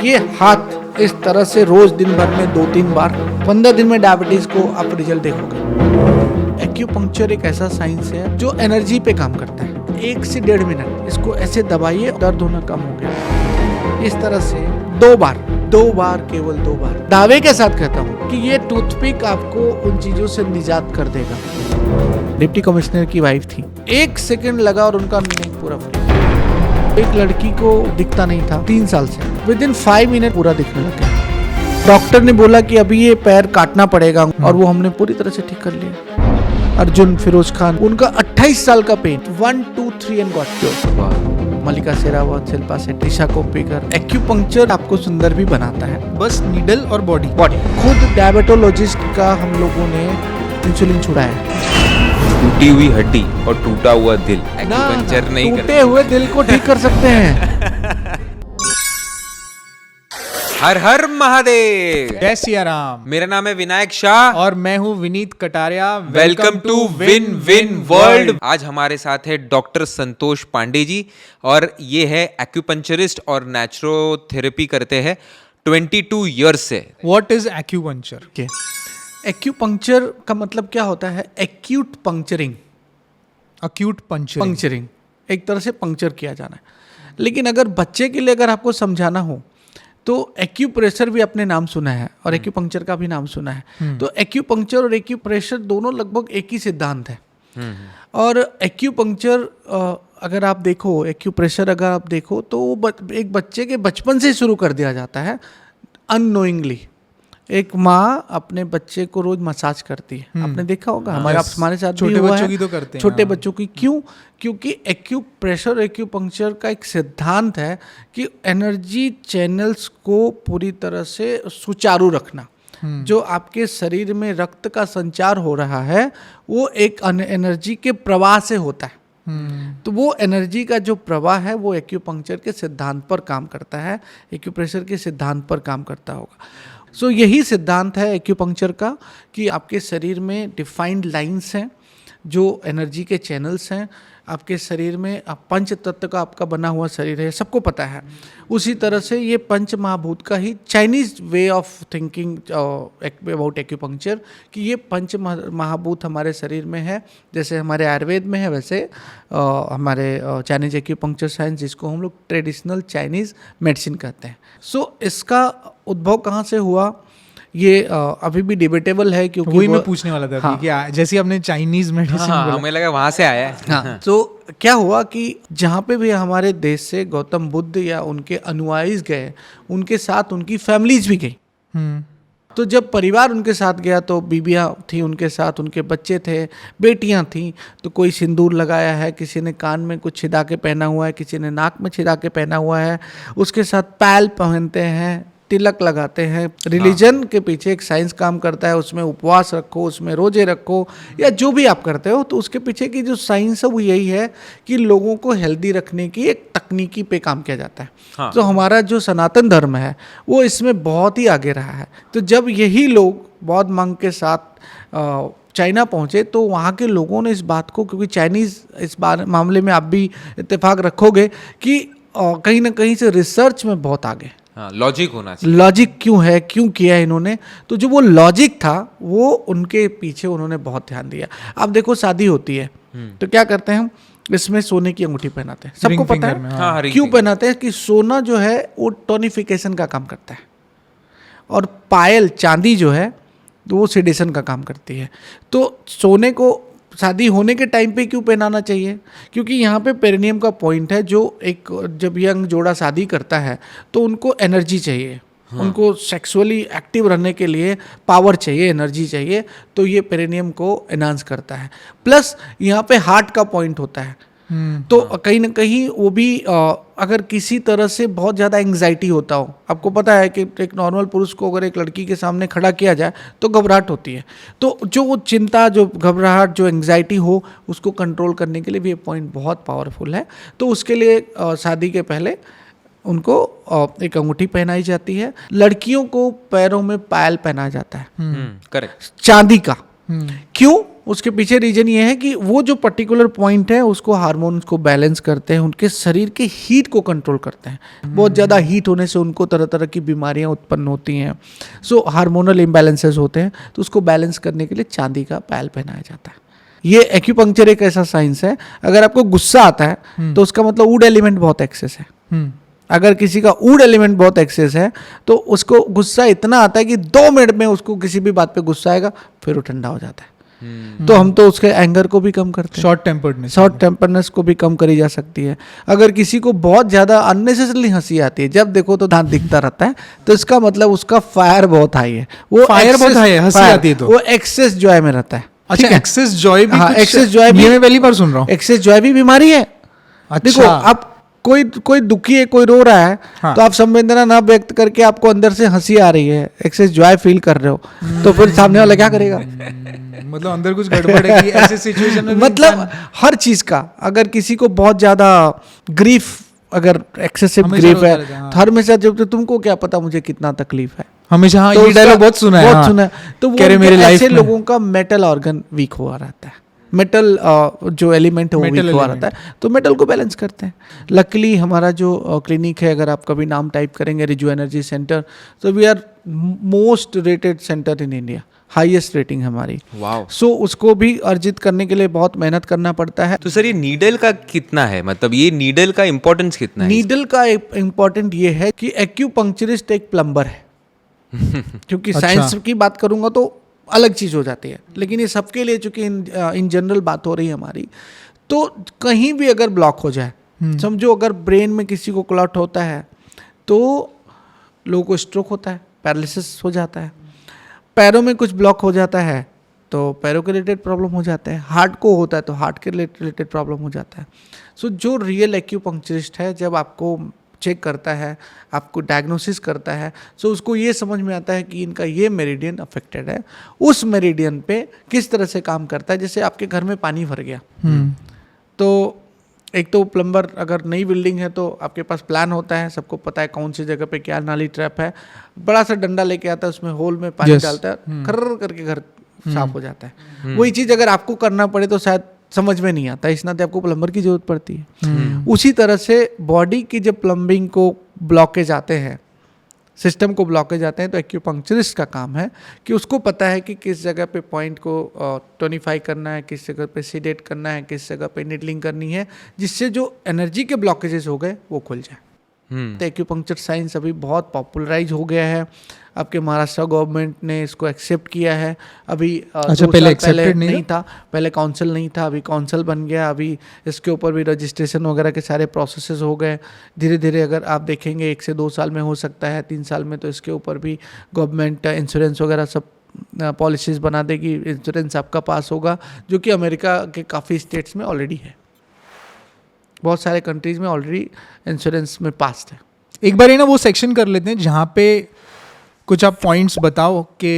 ये हाथ इस तरह से रोज दिन भर में 2-3 बार 15 दिन में डायबिटीज को आप रिजल्ट देखोगे। एक्यूपंक्चर एक ऐसा साइंस है जो एनर्जी पे काम करता है। 1 से 1.5 मिनट इसको ऐसे दबाइए, दर्द होना कम हो गया। इस तरह से 2 बार, केवल 2 बार। दावे के साथ कहता हूँ कि ये टूथपिक आपको उन चीजों से निजात कर देगा। डिप्टी कमिश्नर की वाइफ थी, 1 सेकंड लगा और उनका नेक पूरा फ्री। एक लड़की को दिखता नहीं था 3 साल से, विदिन 5 मिनट पूरा दिखने लग गया। डॉक्टर ने बोला कि अभी ये पैर काटना पड़ेगा और वो हमने पूरी तरह से ठीक कर लिया। अर्जुन फिरोज खान, उनका 28 साल का pain 1, 2, 3 and got cure. Mallika Sherawat, Shilpa Shetty, Isha Koppikar. Acupuncture आपको सुंदर भी बनाता है, बस नीडल और बॉडी। खुद डायबिटोलॉजिस्ट का हम लोगों ने इंसुलिन छुड़ाया। टूटी हुई हड्डी और टूटा हुआ दिल एक्यूपंक्चर नहीं करते। टूटे हुए दिल को ठीक कर सकते हैं। हर हर महादेव, जय सिया राम। मेरा नाम है विनायक शाह और मैं हूँ Vineet Kataria. Welcome to win win world. आज हमारे साथ है डॉक्टर संतोष पांडे जी और ये है एक्यूपंक्चरिस्ट और नेचुरोथेरेपी करते हैं 22 ईयर्स से। What is acupuncture? एक्यूपंक्चर का मतलब क्या होता है? एक्यूट पंक्चरिंग। अक्यूट पंक्चरिंग एक तरह से पंक्चर किया जाना है। लेकिन अगर बच्चे के लिए अगर आपको समझाना हो तो एक्यूप्रेशर भी आपने नाम सुना है और एक्यूपंक्चर का भी नाम सुना है। तो एक्यूपंक्चर और एक्यूप्रेशर दोनों लगभग एक ही सिद्धांत है। और एक्यूपंक्चर अगर आप देखो, एक्यूप्रेशर अगर आप देखो तो वो एक बच्चे के बचपन से शुरू कर दिया जाता है अननोइंगली। एक माँ अपने बच्चे को रोज मसाज करती है, आपने देखा होगा, हमारे साथ छोटे बच्चों की तो करते हैं। छोटे बच्चों की क्यों? क्योंकि एक्यूप्रेशर एक्यूपंक्चर का एक सिद्धांत है कि एनर्जी चैनल्स को पूरी तरह से सुचारू रखना। जो आपके शरीर में रक्त का संचार हो रहा है वो एक एनर्जी के प्रवाह से होता है। तो वो एनर्जी का जो प्रवाह है वो एक्यूपंक्चर के सिद्धांत पर काम करता है, एक्यूप्रेशर के सिद्धांत पर काम करता होगा। सो यही सिद्धांत है एक्यूपंक्चर का कि आपके शरीर में डिफाइंड लाइंस हैं जो एनर्जी के चैनल्स हैं। आपके शरीर में पंच तत्व का आपका बना हुआ शरीर है, सबको पता है। उसी तरह से ये पंच महाभूत का ही Chinese way of thinking about acupuncture कि ये पंच महाभूत हमारे शरीर में है। जैसे हमारे आयुर्वेद में है वैसे हमारे चाइनीज एक्यूपंक्चर साइंस, जिसको हम लोग ट्रेडिशनल चाइनीज मेडिसिन कहते हैं। सो इसका उद्भव कहाँ से हुआ ये अभी भी डिबेटेबल है, क्योंकि वही मैं पूछने वाला था। हाँ, कि जैसे आपने चाइनीज मेडिसिन बोला, हमें लगा वहां से आया है। हाँ, तो क्या हुआ कि जहाँ पे भी हमारे देश से गौतम बुद्ध या उनके अनुयायी गए, उनके साथ उनकी फैमिलीज भी गई। तो जब परिवार उनके साथ गया तो बीबियाँ थी उनके साथ, उनके बच्चे थे, बेटियाँ थीं। तो कोई सिंदूर लगाया है, किसी ने कान में कुछ छिदा के पहना हुआ है, किसी ने नाक में छिदा के पहना हुआ है, उसके साथ पैल पहनते हैं, तिलक लगाते हैं। रिलीजन के पीछे एक साइंस काम करता है, उसमें उपवास रखो, उसमें रोजे रखो, या जो भी आप करते हो, तो उसके पीछे की जो साइंस है वो यही है कि लोगों को हेल्दी रखने की एक तकनीकी पे काम किया जाता है। हाँ। तो हमारा जो सनातन धर्म है वो इसमें बहुत ही आगे रहा है। तो जब यही लोग बौद्ध मंक के साथ चाइना पहुँचे तो वहाँ के लोगों ने इस बात को, क्योंकि चाइनीज़ इस मामले में आप भी इत्तेफाक रखोगे कि कहीं ना कहीं से रिसर्च में बहुत आगे, लॉजिक होना चाहिए। लॉजिक क्यों है, क्यों किया इन्होंने, तो जो वो लॉजिक था वो उनके पीछे उन्होंने बहुत ध्यान दिया। आप देखो शादी होती है तो क्या करते हैं हम, इसमें सोने की अंगूठी पहनाते हैं, सबको पता है। हाँ, क्यों पहनाते हैं? कि सोना जो है वो टोनिफिकेशन का काम करता है और पायल चांदी जो है तो वो सेडेशन का काम करती है। तो सोने को शादी होने के टाइम पे क्यों पहनाना चाहिए? क्योंकि यहाँ पे पेरिनियम का पॉइंट है। जो एक जब यंग जोड़ा शादी करता है तो उनको एनर्जी चाहिए। हाँ। उनको सेक्सुअली एक्टिव रहने के लिए पावर चाहिए, एनर्जी चाहिए, तो ये पेरिनियम को एनहांस करता है। प्लस यहाँ पे हार्ट का पॉइंट होता है। तो कहीं ना कहीं वो भी अगर किसी तरह से बहुत ज़्यादा एंग्जाइटी होता हो, आपको पता है कि एक नॉर्मल पुरुष को अगर एक लड़की के सामने खड़ा किया जाए तो घबराहट होती है। तो जो वो चिंता, जो घबराहट, जो एंग्जाइटी हो, उसको कंट्रोल करने के लिए भी ये पॉइंट बहुत पावरफुल है। तो उसके लिए शादी के पहले उनको एक अंगूठी पहनाई जाती है। लड़कियों को पैरों में पायल पहनाया जाता है, करेक्ट, चांदी का। क्यों? उसके पीछे रीजन ये है कि वो जो पर्टिकुलर पॉइंट है उसको हार्मोन्स को बैलेंस करते हैं, उनके शरीर के हीट को कंट्रोल करते हैं। बहुत ज़्यादा हीट होने से उनको तरह तरह की बीमारियां उत्पन्न होती हैं। सो हार्मोनल इम्बैलेंसेस होते हैं, तो उसको बैलेंस करने के लिए चांदी का पायल पहनाया जाता है। ये एक्यूपंक्चर एक ऐसा साइंस है, अगर आपको गुस्सा आता है तो उसका मतलब वुड एलिमेंट बहुत एक्सेस है। अगर किसी का वुड एलिमेंट बहुत एक्सेस है तो उसको गुस्सा इतना आता है कि 2 मिनट में उसको किसी भी बात पे गुस्सा आएगा, फिर वो ठंडा हो जाता है। तो हम तो उसके एंगर को भी कम करते हैं, शॉर्ट टेम्परनेस को भी कम करी जा सकती है। अगर किसी को बहुत ज़्यादा अननेसेसरली हंसी आती है, जब देखो तो दांत दिखता रहता है, तो इसका मतलब उसका फायर बहुत हाई है। वो फायर बहुत हाई है, हंसी आती है तो वो एक्सेस जॉय में रहता है। अच्छा, एक्सेस जॉय भी? हाँ, कुछ एक्सेस जॉय भी, ये मैं पहली बार सुन रहा हूँ। एक्सेस जॉय भी बीमारी है। अच्छा। देखो, आप कोई दुखी है, कोई रो रहा है, हाँ। तो आप संवेदना ना व्यक्त करके आपको अंदर से हंसी आ रही है, एक्सेस जॉय फील कर रहे हो, तो फिर सामने वाला क्या करेगा? मतलब अंदर कुछ गड़बड़ है कि ऐसे सिचुएशन में भी मतलब हर चीज का, अगर किसी को बहुत ज्यादा ग्रीफ, अगर एक्सेसिव हमेशा ग्रीफ होता है, रहता है, हाँ। तो हमेशा जब तो तुमको क्या पता मुझे कितना तकलीफ है, हमेशा, हाँ, तो ये उसका डायलॉग बहुत सुना है, बहुत हाँ। सुना है। तो वो कह रहे मेरे लाइफ ऐसे में लोगों का मेटल ऑर्गन वीक हुआ रहता है, मेटल जो एलिमेंट है वो Metal वीक हुआ element। रहता है, तो मेटल को बैलेंस करते हैं। लकीली हमारा जो क्लिनिक है, अगर आप कभी नाम टाइप करेंगे रिजू एनर्जी सेंटर, तो we are most rated centre in India, highest rating हमारी। वाओ। सो उसको भी अर्जित करने के लिए बहुत मेहनत करना पड़ता है। तो सर ये नीडल का कितना है, मतलब ये नीडल का इम्पोर्टेंस कितना है? नीडल का इम्पोर्टेंट ये है कि एक्यूपंक्चरिस्ट एक प्लम्बर है। क्योंकि अच्छा। साइंस की बात करूंगा तो अलग चीज हो जाती है, लेकिन ये सबके लिए, चूंकि इन जनरल बात हो रही है हमारी, तो कहीं भी अगर ब्लॉक हो जाए, समझो अगर ब्रेन में किसी को क्लॉट होता है तो लोगों को स्ट्रोक होता है, पैरालिसिस हो जाता है। पैरों में कुछ ब्लॉक हो जाता है तो पैरों के रिलेटेड प्रॉब्लम हो जाता है। हार्ट को होता है तो हार्ट के रिलेटेड प्रॉब्लम हो जाता है। सो जो रियल एक्यूपंक्चरिस्ट है, जब आपको चेक करता है, आपको डायग्नोसिस करता है, सो उसको ये समझ में आता है कि इनका ये मेरिडियन अफेक्टेड है, उस मेरिडियन पे किस तरह से काम करता है। जैसे आपके घर में पानी भर गया, तो एक तो प्लम्बर, अगर नई बिल्डिंग है तो आपके पास प्लान होता है, सबको पता है कौन सी जगह पे क्या नाली ट्रैप है, बड़ा सा डंडा लेके आता है, उसमें होल में पानी डालता है, खर्र करके घर साफ हो जाता है। वही चीज़ अगर आपको करना पड़े तो शायद समझ में नहीं आता, इस नाते आपको प्लम्बर की जरूरत पड़ती है। उसी तरह से बॉडी की जब प्लम्बिंग को ब्लॉकेज आते हैं, सिस्टम को ब्लॉकेज आते हैं, तो एक्यूपंक्चरिस्ट का काम है कि उसको पता है कि किस जगह पे पॉइंट को टोनिफाई करना है, किस जगह पे सीडेट करना है, किस जगह पे निडलिंग करनी है, जिससे जो एनर्जी के ब्लॉकेजेस हो गए वो खुल जाए। तो एक्यूपंक्चर साइंस अभी बहुत पॉपुलराइज हो गया है। आपके महाराष्ट्र गवर्नमेंट ने इसको एक्सेप्ट किया है। अभी अच्छा, पहले एक्सेप्टेड नहीं था, पहले काउंसिल नहीं था, अभी काउंसिल बन गया। अभी इसके ऊपर भी रजिस्ट्रेशन वगैरह के सारे प्रोसेसेस हो गए। धीरे धीरे अगर आप देखेंगे 1 से 2 साल में हो सकता है, 3 साल में तो इसके ऊपर भी गवर्नमेंट इंश्योरेंस वगैरह सब पॉलिसीज़ बना देगी, इंश्योरेंस आपका पास होगा, जो कि अमेरिका के काफ़ी स्टेट्स में ऑलरेडी है, बहुत सारे कंट्रीज में ऑलरेडी इंश्योरेंस में पास है। एक बार ये ना वो सेक्शन कर लेते हैं जहाँ पे कुछ आप पॉइंट्स बताओ कि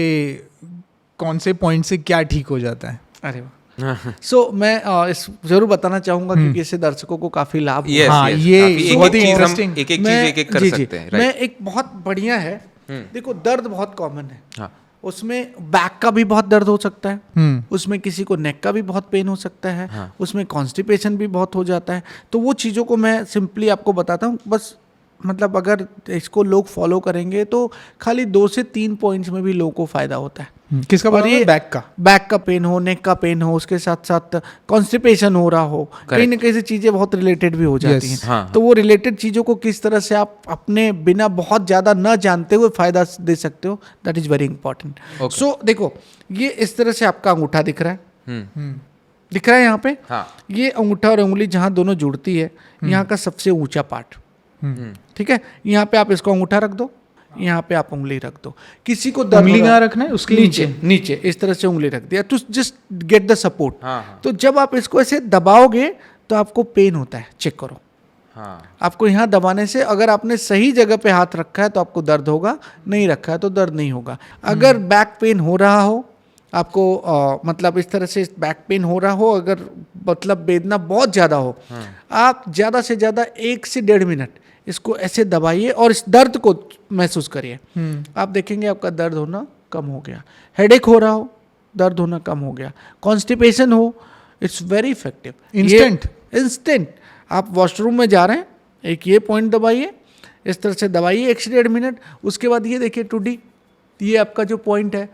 कौन से पॉइंट से क्या ठीक हो जाता है। अरे वाह। सो मैं इस जरूर बताना चाहूंगा क्योंकि इससे दर्शकों को काफी लाभ Yes, हाँ, yes, ये काफी बहुत ही एक-एक चीज हम interesting। एक-एक चीज एक-एक कर जी, सकते हैं, मैं राइट? एक बहुत बढ़िया है, देखो दर्द बहुत कॉमन है, हाँ। उसमें बैक का भी बहुत दर्द हो सकता है, उसमें किसी को नेक का भी बहुत पेन हो सकता है, हाँ। उसमें कॉन्स्टिपेशन भी बहुत हो जाता है। तो वो चीज़ों को मैं सिंपली आपको बताता हूँ, बस मतलब अगर इसको लोग फॉलो करेंगे तो खाली 2 से 3 पॉइंट्स में भी लोगों को फायदा होता है। किसका और बोला? ये बैक का? बैक का पेन हो, नेक का पेन हो, उसके साथ साथ कॉन्स्टिपेशन हो रहा हो, कहीं ना कहीं से चीज़ें बहुत रिलेटेड भी हो जाती Yes, हैं। हाँ। तो वो रिलेटेड चीज़ों को किस तरह से आप अपने बिना बहुत ज़्यादा न जानते हुए फायदा दे सकते हो, that is very important. Okay. सो देखो, ये इस तरह से आपका अंगूठा दिख रहा है, हम्म, दिख रहा है यहाँ पे। हाँ। ये अंगूठा और उंगली जहाँ दोनों जुड़ती है, यहाँ का सबसे ऊंचा पार्ट, ठीक है। यहाँ पे आप इसको अंगूठा रख दो, यहाँ पे आप उंगली रख दो। किसी को दर्द उंगली हो रहा कहाँ रखना है? उसके नीचे इस तरह से उंगली रख दिया, to just get the support. हाँ, हाँ। तो जब आप इसको ऐसे दबाओगे तो आपको पेन होता है, चेक करो। हाँ। आपको यहाँ दबाने से, अगर आपने सही जगह पे हाथ रखा है तो आपको दर्द होगा, नहीं रखा है तो दर्द नहीं होगा। अगर बैक पेन हो रहा हो आपको, मतलब इस तरह से बैक पेन हो रहा हो, अगर मतलब वेदना बहुत ज़्यादा हो, आप ज़्यादा से ज़्यादा 1 से 1.5 मिनट इसको ऐसे दबाइए और इस दर्द को महसूस करिए। आप देखेंगे आपका दर्द होना कम हो गया। हेडेक हो रहा हो, दर्द होना कम हो गया। कॉन्स्टिपेशन हो, इट्स वेरी इफेक्टिव, इंस्टेंट। आप वॉशरूम में जा रहे हैं, एक ये पॉइंट दबाइए, इस तरह से दबाइए 1 से 1.5 मिनट, उसके बाद ये देखिए 2D, ये आपका जो पॉइंट है,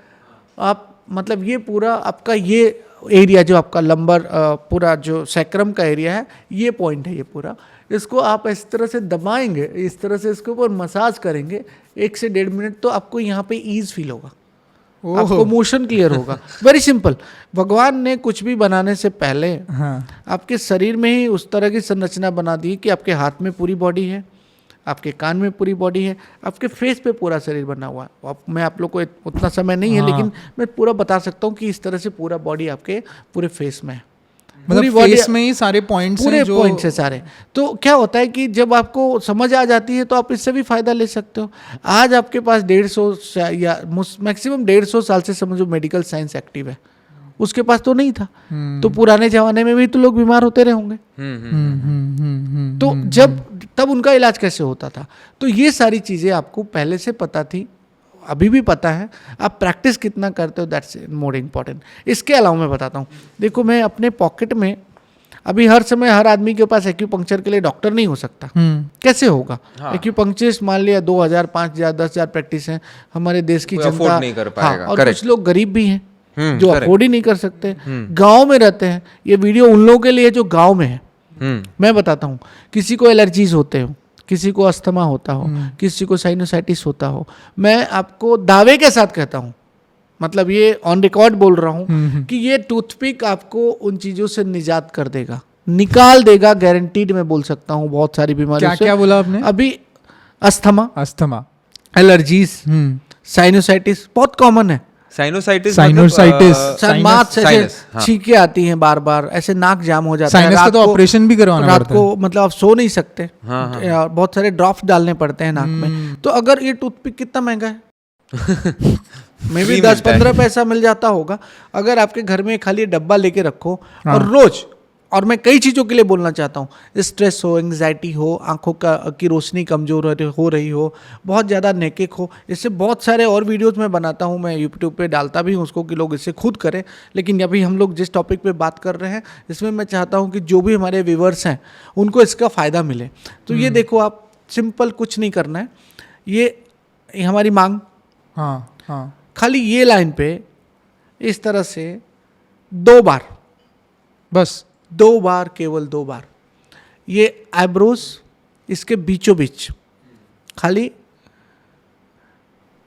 आप मतलब ये पूरा आपका ये एरिया जो आपका लंबर पूरा जो सैक्रम का एरिया है, ये पॉइंट है ये पूरा, इसको आप इस तरह से दबाएंगे, इस तरह से इसके ऊपर मसाज करेंगे 1 से 1.5 मिनट, तो आपको यहाँ पे ईज फील होगा, आपको मोशन क्लियर होगा। Very simple. भगवान ने कुछ भी बनाने से पहले आपके शरीर में ही उस तरह की संरचना बना दी कि आपके हाथ में पूरी बॉडी है, आपके कान में पूरी बॉडी है, आपके फेस पे पूरा शरीर बना हुआ है। मैं आप लोग को उतना समय नहीं है, लेकिन मैं पूरा बता सकता हूँ कि इस तरह से पूरा बॉडी आपके पूरे फेस में है, मतलब फेस में ही सारे पॉइंट्स पूरे हैं जो पॉइंट्स है सारे। तो क्या होता है कि जब आपको समझ आ जाती है तो आप इससे भी फायदा ले सकते हो। आज आपके पास 150 या मैक्सिमम 150 साल से समझो मेडिकल साइंस एक्टिव है, उसके पास तो नहीं था। तो पुराने जमाने में भी तो लोग बीमार होते रहे होंगे, तो जब तब उनका इलाज कैसे होता था? तो ये सारी चीज़ें आपको पहले से पता थी, अभी भी पता है, आप प्रैक्टिस कितना करते हो, दैट्स मोर इम्पॉर्टेंट। इसके अलावा मैं बताता हूँ, देखो मैं अपने पॉकेट में अभी हर समय हर आदमी के पास एक्यूपंक्चर के लिए डॉक्टर नहीं हो सकता, कैसे होगा? एक्यूपंक्चरिस्ट मान लिया 2000, 5000, 10,000 प्रैक्टिस है, हमारे देश की जनता नहीं कर पाएगा। और कुछ लोग गरीब भी हैं जो अफोर्ड ही नहीं कर सकते, गाँव में रहते हैं। ये वीडियो उन लोगों के लिए जो गाँव में है। मैं बताता हूँ, किसी को एलर्जीज होते हो, किसी को अस्थमा होता हो, किसी को साइनोसाइटिस होता हो, मैं आपको दावे के साथ कहता हूँ, मतलब ये ऑन रिकॉर्ड बोल रहा हूँ कि ये टूथपिक आपको उन चीजों से निजात कर देगा, निकाल देगा, गारंटीड मैं बोल सकता हूँ। बहुत सारी बीमारियों से, क्या बोला आपने? अभी अस्थमा, एलर्जीज, साइनोसाइटिस बहुत कॉमन है। साइनोसाइटिस छींके आती हैं बार बार, ऐसे नाक जाम हो जाता है, साइनस का तो ऑपरेशन भी करवाना रात पड़ता को, मतलब आप सो नहीं सकते, बहुत सारे ड्रॉप्स डालने पड़ते हैं नाक में। तो अगर ये टूथपिक कितना महंगा है मे भी 10-15 पैसा मिल जाता होगा, अगर आपके घर में खाली डब्बा लेके रखो और रोज, और मैं कई चीज़ों के लिए बोलना चाहता हूँ, स्ट्रेस हो, एंग्जाइटी हो, आंखों की रोशनी कमजोर हो रही हो, बहुत ज़्यादा नेकेक हो, इससे बहुत सारे और वीडियोस मैं बनाता हूँ, मैं यूट्यूब पे डालता भी हूँ उसको कि लोग इससे खुद करें। लेकिन अभी हम लोग जिस टॉपिक पे बात कर रहे हैं, इसमें मैं चाहता हूँ कि जो भी हमारे व्यूवर्स हैं उनको इसका फ़ायदा मिले। तो ये देखो, आप सिंपल कुछ नहीं करना है, ये हमारी मांग, खाली ये लाइन पे इस तरह से 2 बार, बस 2 बार, केवल 2 बार, ये आईब्रोज इसके बीचों बीच खाली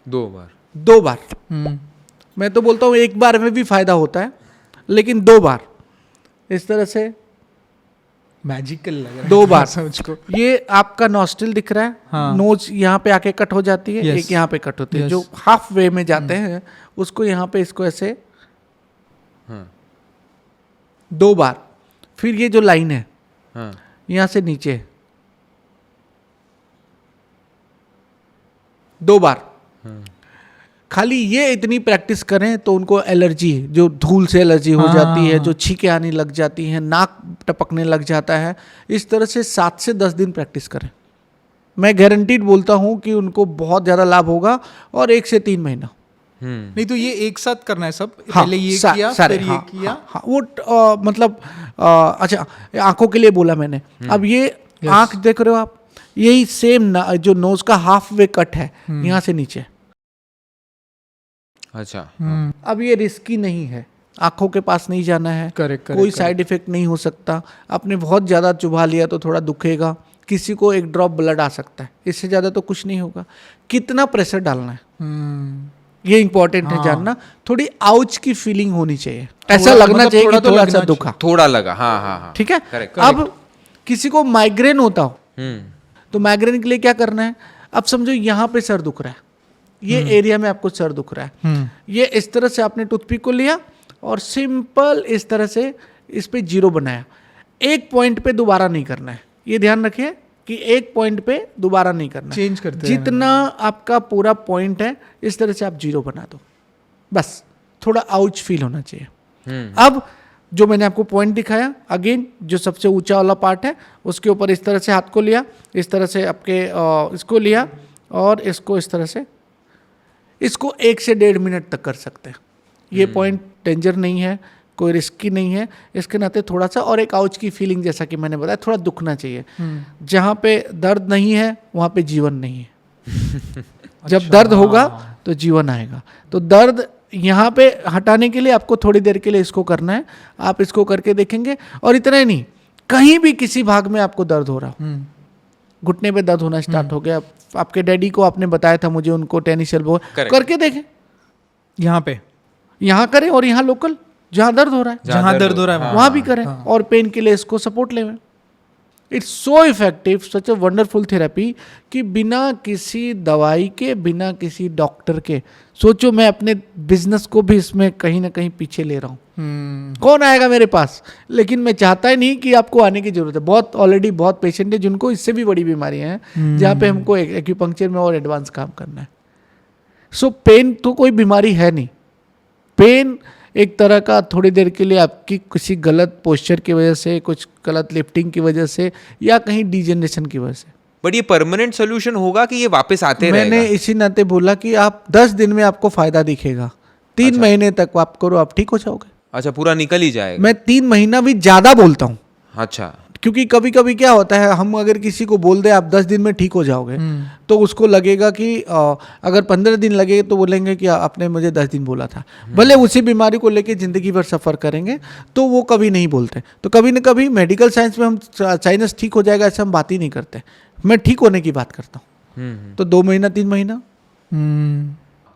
2 बार। मैं तो बोलता हूँ 1 बार में भी फायदा होता है, लेकिन 2 बार इस तरह से मैजिकल लग रहा है 2 बार मुझको। ये आपका नॉस्ट्रिल दिख रहा है, नोज यहाँ पे आके कट हो जाती है, एक यहाँ पे कट होती है, जो हाफ वे में जाते हैं उसको यहाँ पे इसको ऐसे 2 बार। फिर ये जो लाइन है यहाँ से नीचे 2 बार, खाली ये इतनी प्रैक्टिस करें तो उनको एलर्जी, जो धूल से एलर्जी हो जाती है, जो छींके आने लग जाती हैं, नाक टपकने लग जाता है, इस तरह से 7 से 10 दिन प्रैक्टिस करें। मैं गारंटीड बोलता हूँ कि उनको बहुत ज़्यादा लाभ होगा, और 1 से 3 महीना। नहीं तो ये एक साथ करना है सब, पहले ये किया फिर ये किया। वो मतलब अच्छा, आंखों के लिए बोला मैंने। अब ये आंख देख रहे हो आप, यही सेम जो नोज का हाफ वे कट है यहाँ से नीचे। अच्छा, अब ये रिस्की नहीं है, आंखों के पास नहीं जाना है, कोई साइड इफेक्ट नहीं हो सकता। आपने बहुत ज़्यादा चुभा लिया तो थोड़ा दुखेगा, किसी को 1 ड्रॉप ब्लड आ सकता है, इससे ज़्यादा तो कुछ नहीं होगा। कितना प्रेशर डालना है ये इंपॉर्टेंट है जानना। थोड़ी आउच की फीलिंग होनी चाहिए, ऐसा लगना मतलब चाहिए कि थोड़ा सा दुखा, थोड़ा लगा। हाँ, ठीक है। अब किसी को माइग्रेन होता हो तो माइग्रेन के लिए क्या करना है? अब समझो यहाँ पे सर दुख रहा है, ये एरिया में आपको सर दुख रहा है, ये इस तरह से आपने टूथपिक को लिया और सिंपल इस तरह से इस पे 0 बनाया। 1 पॉइंट पे दोबारा नहीं करना है, ये ध्यान रखिए कि 1 पॉइंट पे दोबारा नहीं करना, चेंज करते जितना आपका पूरा पॉइंट है इस तरह से आप 0 बना दो, बस थोड़ा आउच फील होना चाहिए। अब जो मैंने आपको पॉइंट दिखाया, अगेन जो सबसे ऊंचा वाला पार्ट है उसके ऊपर इस तरह से हाथ को लिया, इस तरह से आपके इसको लिया और इसको इस तरह से, इसको 1 से 1.5 मिनट तक कर सकते हैं। ये पॉइंट डेंजर नहीं है, कोई रिस्की नहीं है, इसके नाते थोड़ा सा और एक आउच की फीलिंग जैसा कि मैंने बताया थोड़ा दुखना चाहिए। जहाँ पे दर्द नहीं है वहाँ पे जीवन नहीं है। जब दर्द होगा तो जीवन आएगा। तो दर्द यहाँ पे हटाने के लिए आपको थोड़ी देर के लिए इसको करना है, आप इसको करके देखेंगे। और इतना ही नहीं, कहीं भी किसी भाग में आपको दर्द हो रहा हो, घुटने पे दर्द होना स्टार्ट हो गया, आपके डैडी को आपने बताया था मुझे, उनको टेनिस एल्बो, करके देखें, यहाँ पे यहाँ करें और यहाँ लोकल जहाँ दर्द हो रहा है, जहाँ दर्द हो रहा है वहाँ भी करें और पेन के लिए इसको सपोर्ट लें। It's so effective, such a wonderful therapy कि बिना किसी दवाई के, बिना किसी डॉक्टर के, सोचो मैं अपने बिजनेस को भी इसमें कहीं ना कहीं पीछे ले रहा हूँ। कौन आएगा मेरे पास, लेकिन मैं चाहता ही नहीं कि आपको आने की जरूरत है। बहुत ऑलरेडी बहुत पेशेंट है जिनको इससे भी बड़ी बीमारियां हैं जहाँ पे हमको एक्यूपंक्चर में और एडवांस काम करना है। सो पेन तो कोई बीमारी है नहीं, पेन एक तरह का थोड़ी देर के लिए आपकी किसी गलत पोस्चर की वजह से, कुछ गलत लिफ्टिंग की वजह से या कहीं डिजेनरेशन की वजह से। बट ये परमानेंट सोल्यूशन होगा कि ये वापस आते मैंने रहेगा? इसी नाते बोला कि आप 10 दिन में आपको फायदा दिखेगा, 3 महीने तक आप करो, आप ठीक हो जाओगे। अच्छा, पूरा निकल ही जाएगा? मैं 3 महीना भी ज्यादा बोलता हूँ। अच्छा, क्योंकि कभी कभी क्या होता है, हम अगर किसी को बोल दे आप 10 दिन में ठीक हो जाओगे, तो उसको लगेगा कि अगर 15 दिन लगे तो बोलेंगे कि आपने मुझे 10 दिन बोला था। भले उसी बीमारी को लेके जिंदगी भर सफ़र करेंगे तो वो कभी नहीं बोलते। तो कभी न कभी मेडिकल साइंस में हम साइनस ठीक हो जाएगा ऐसे हम बात ही नहीं करते, मैं ठीक होने की बात करता हूँ। तो 2 महीना 3 महीना।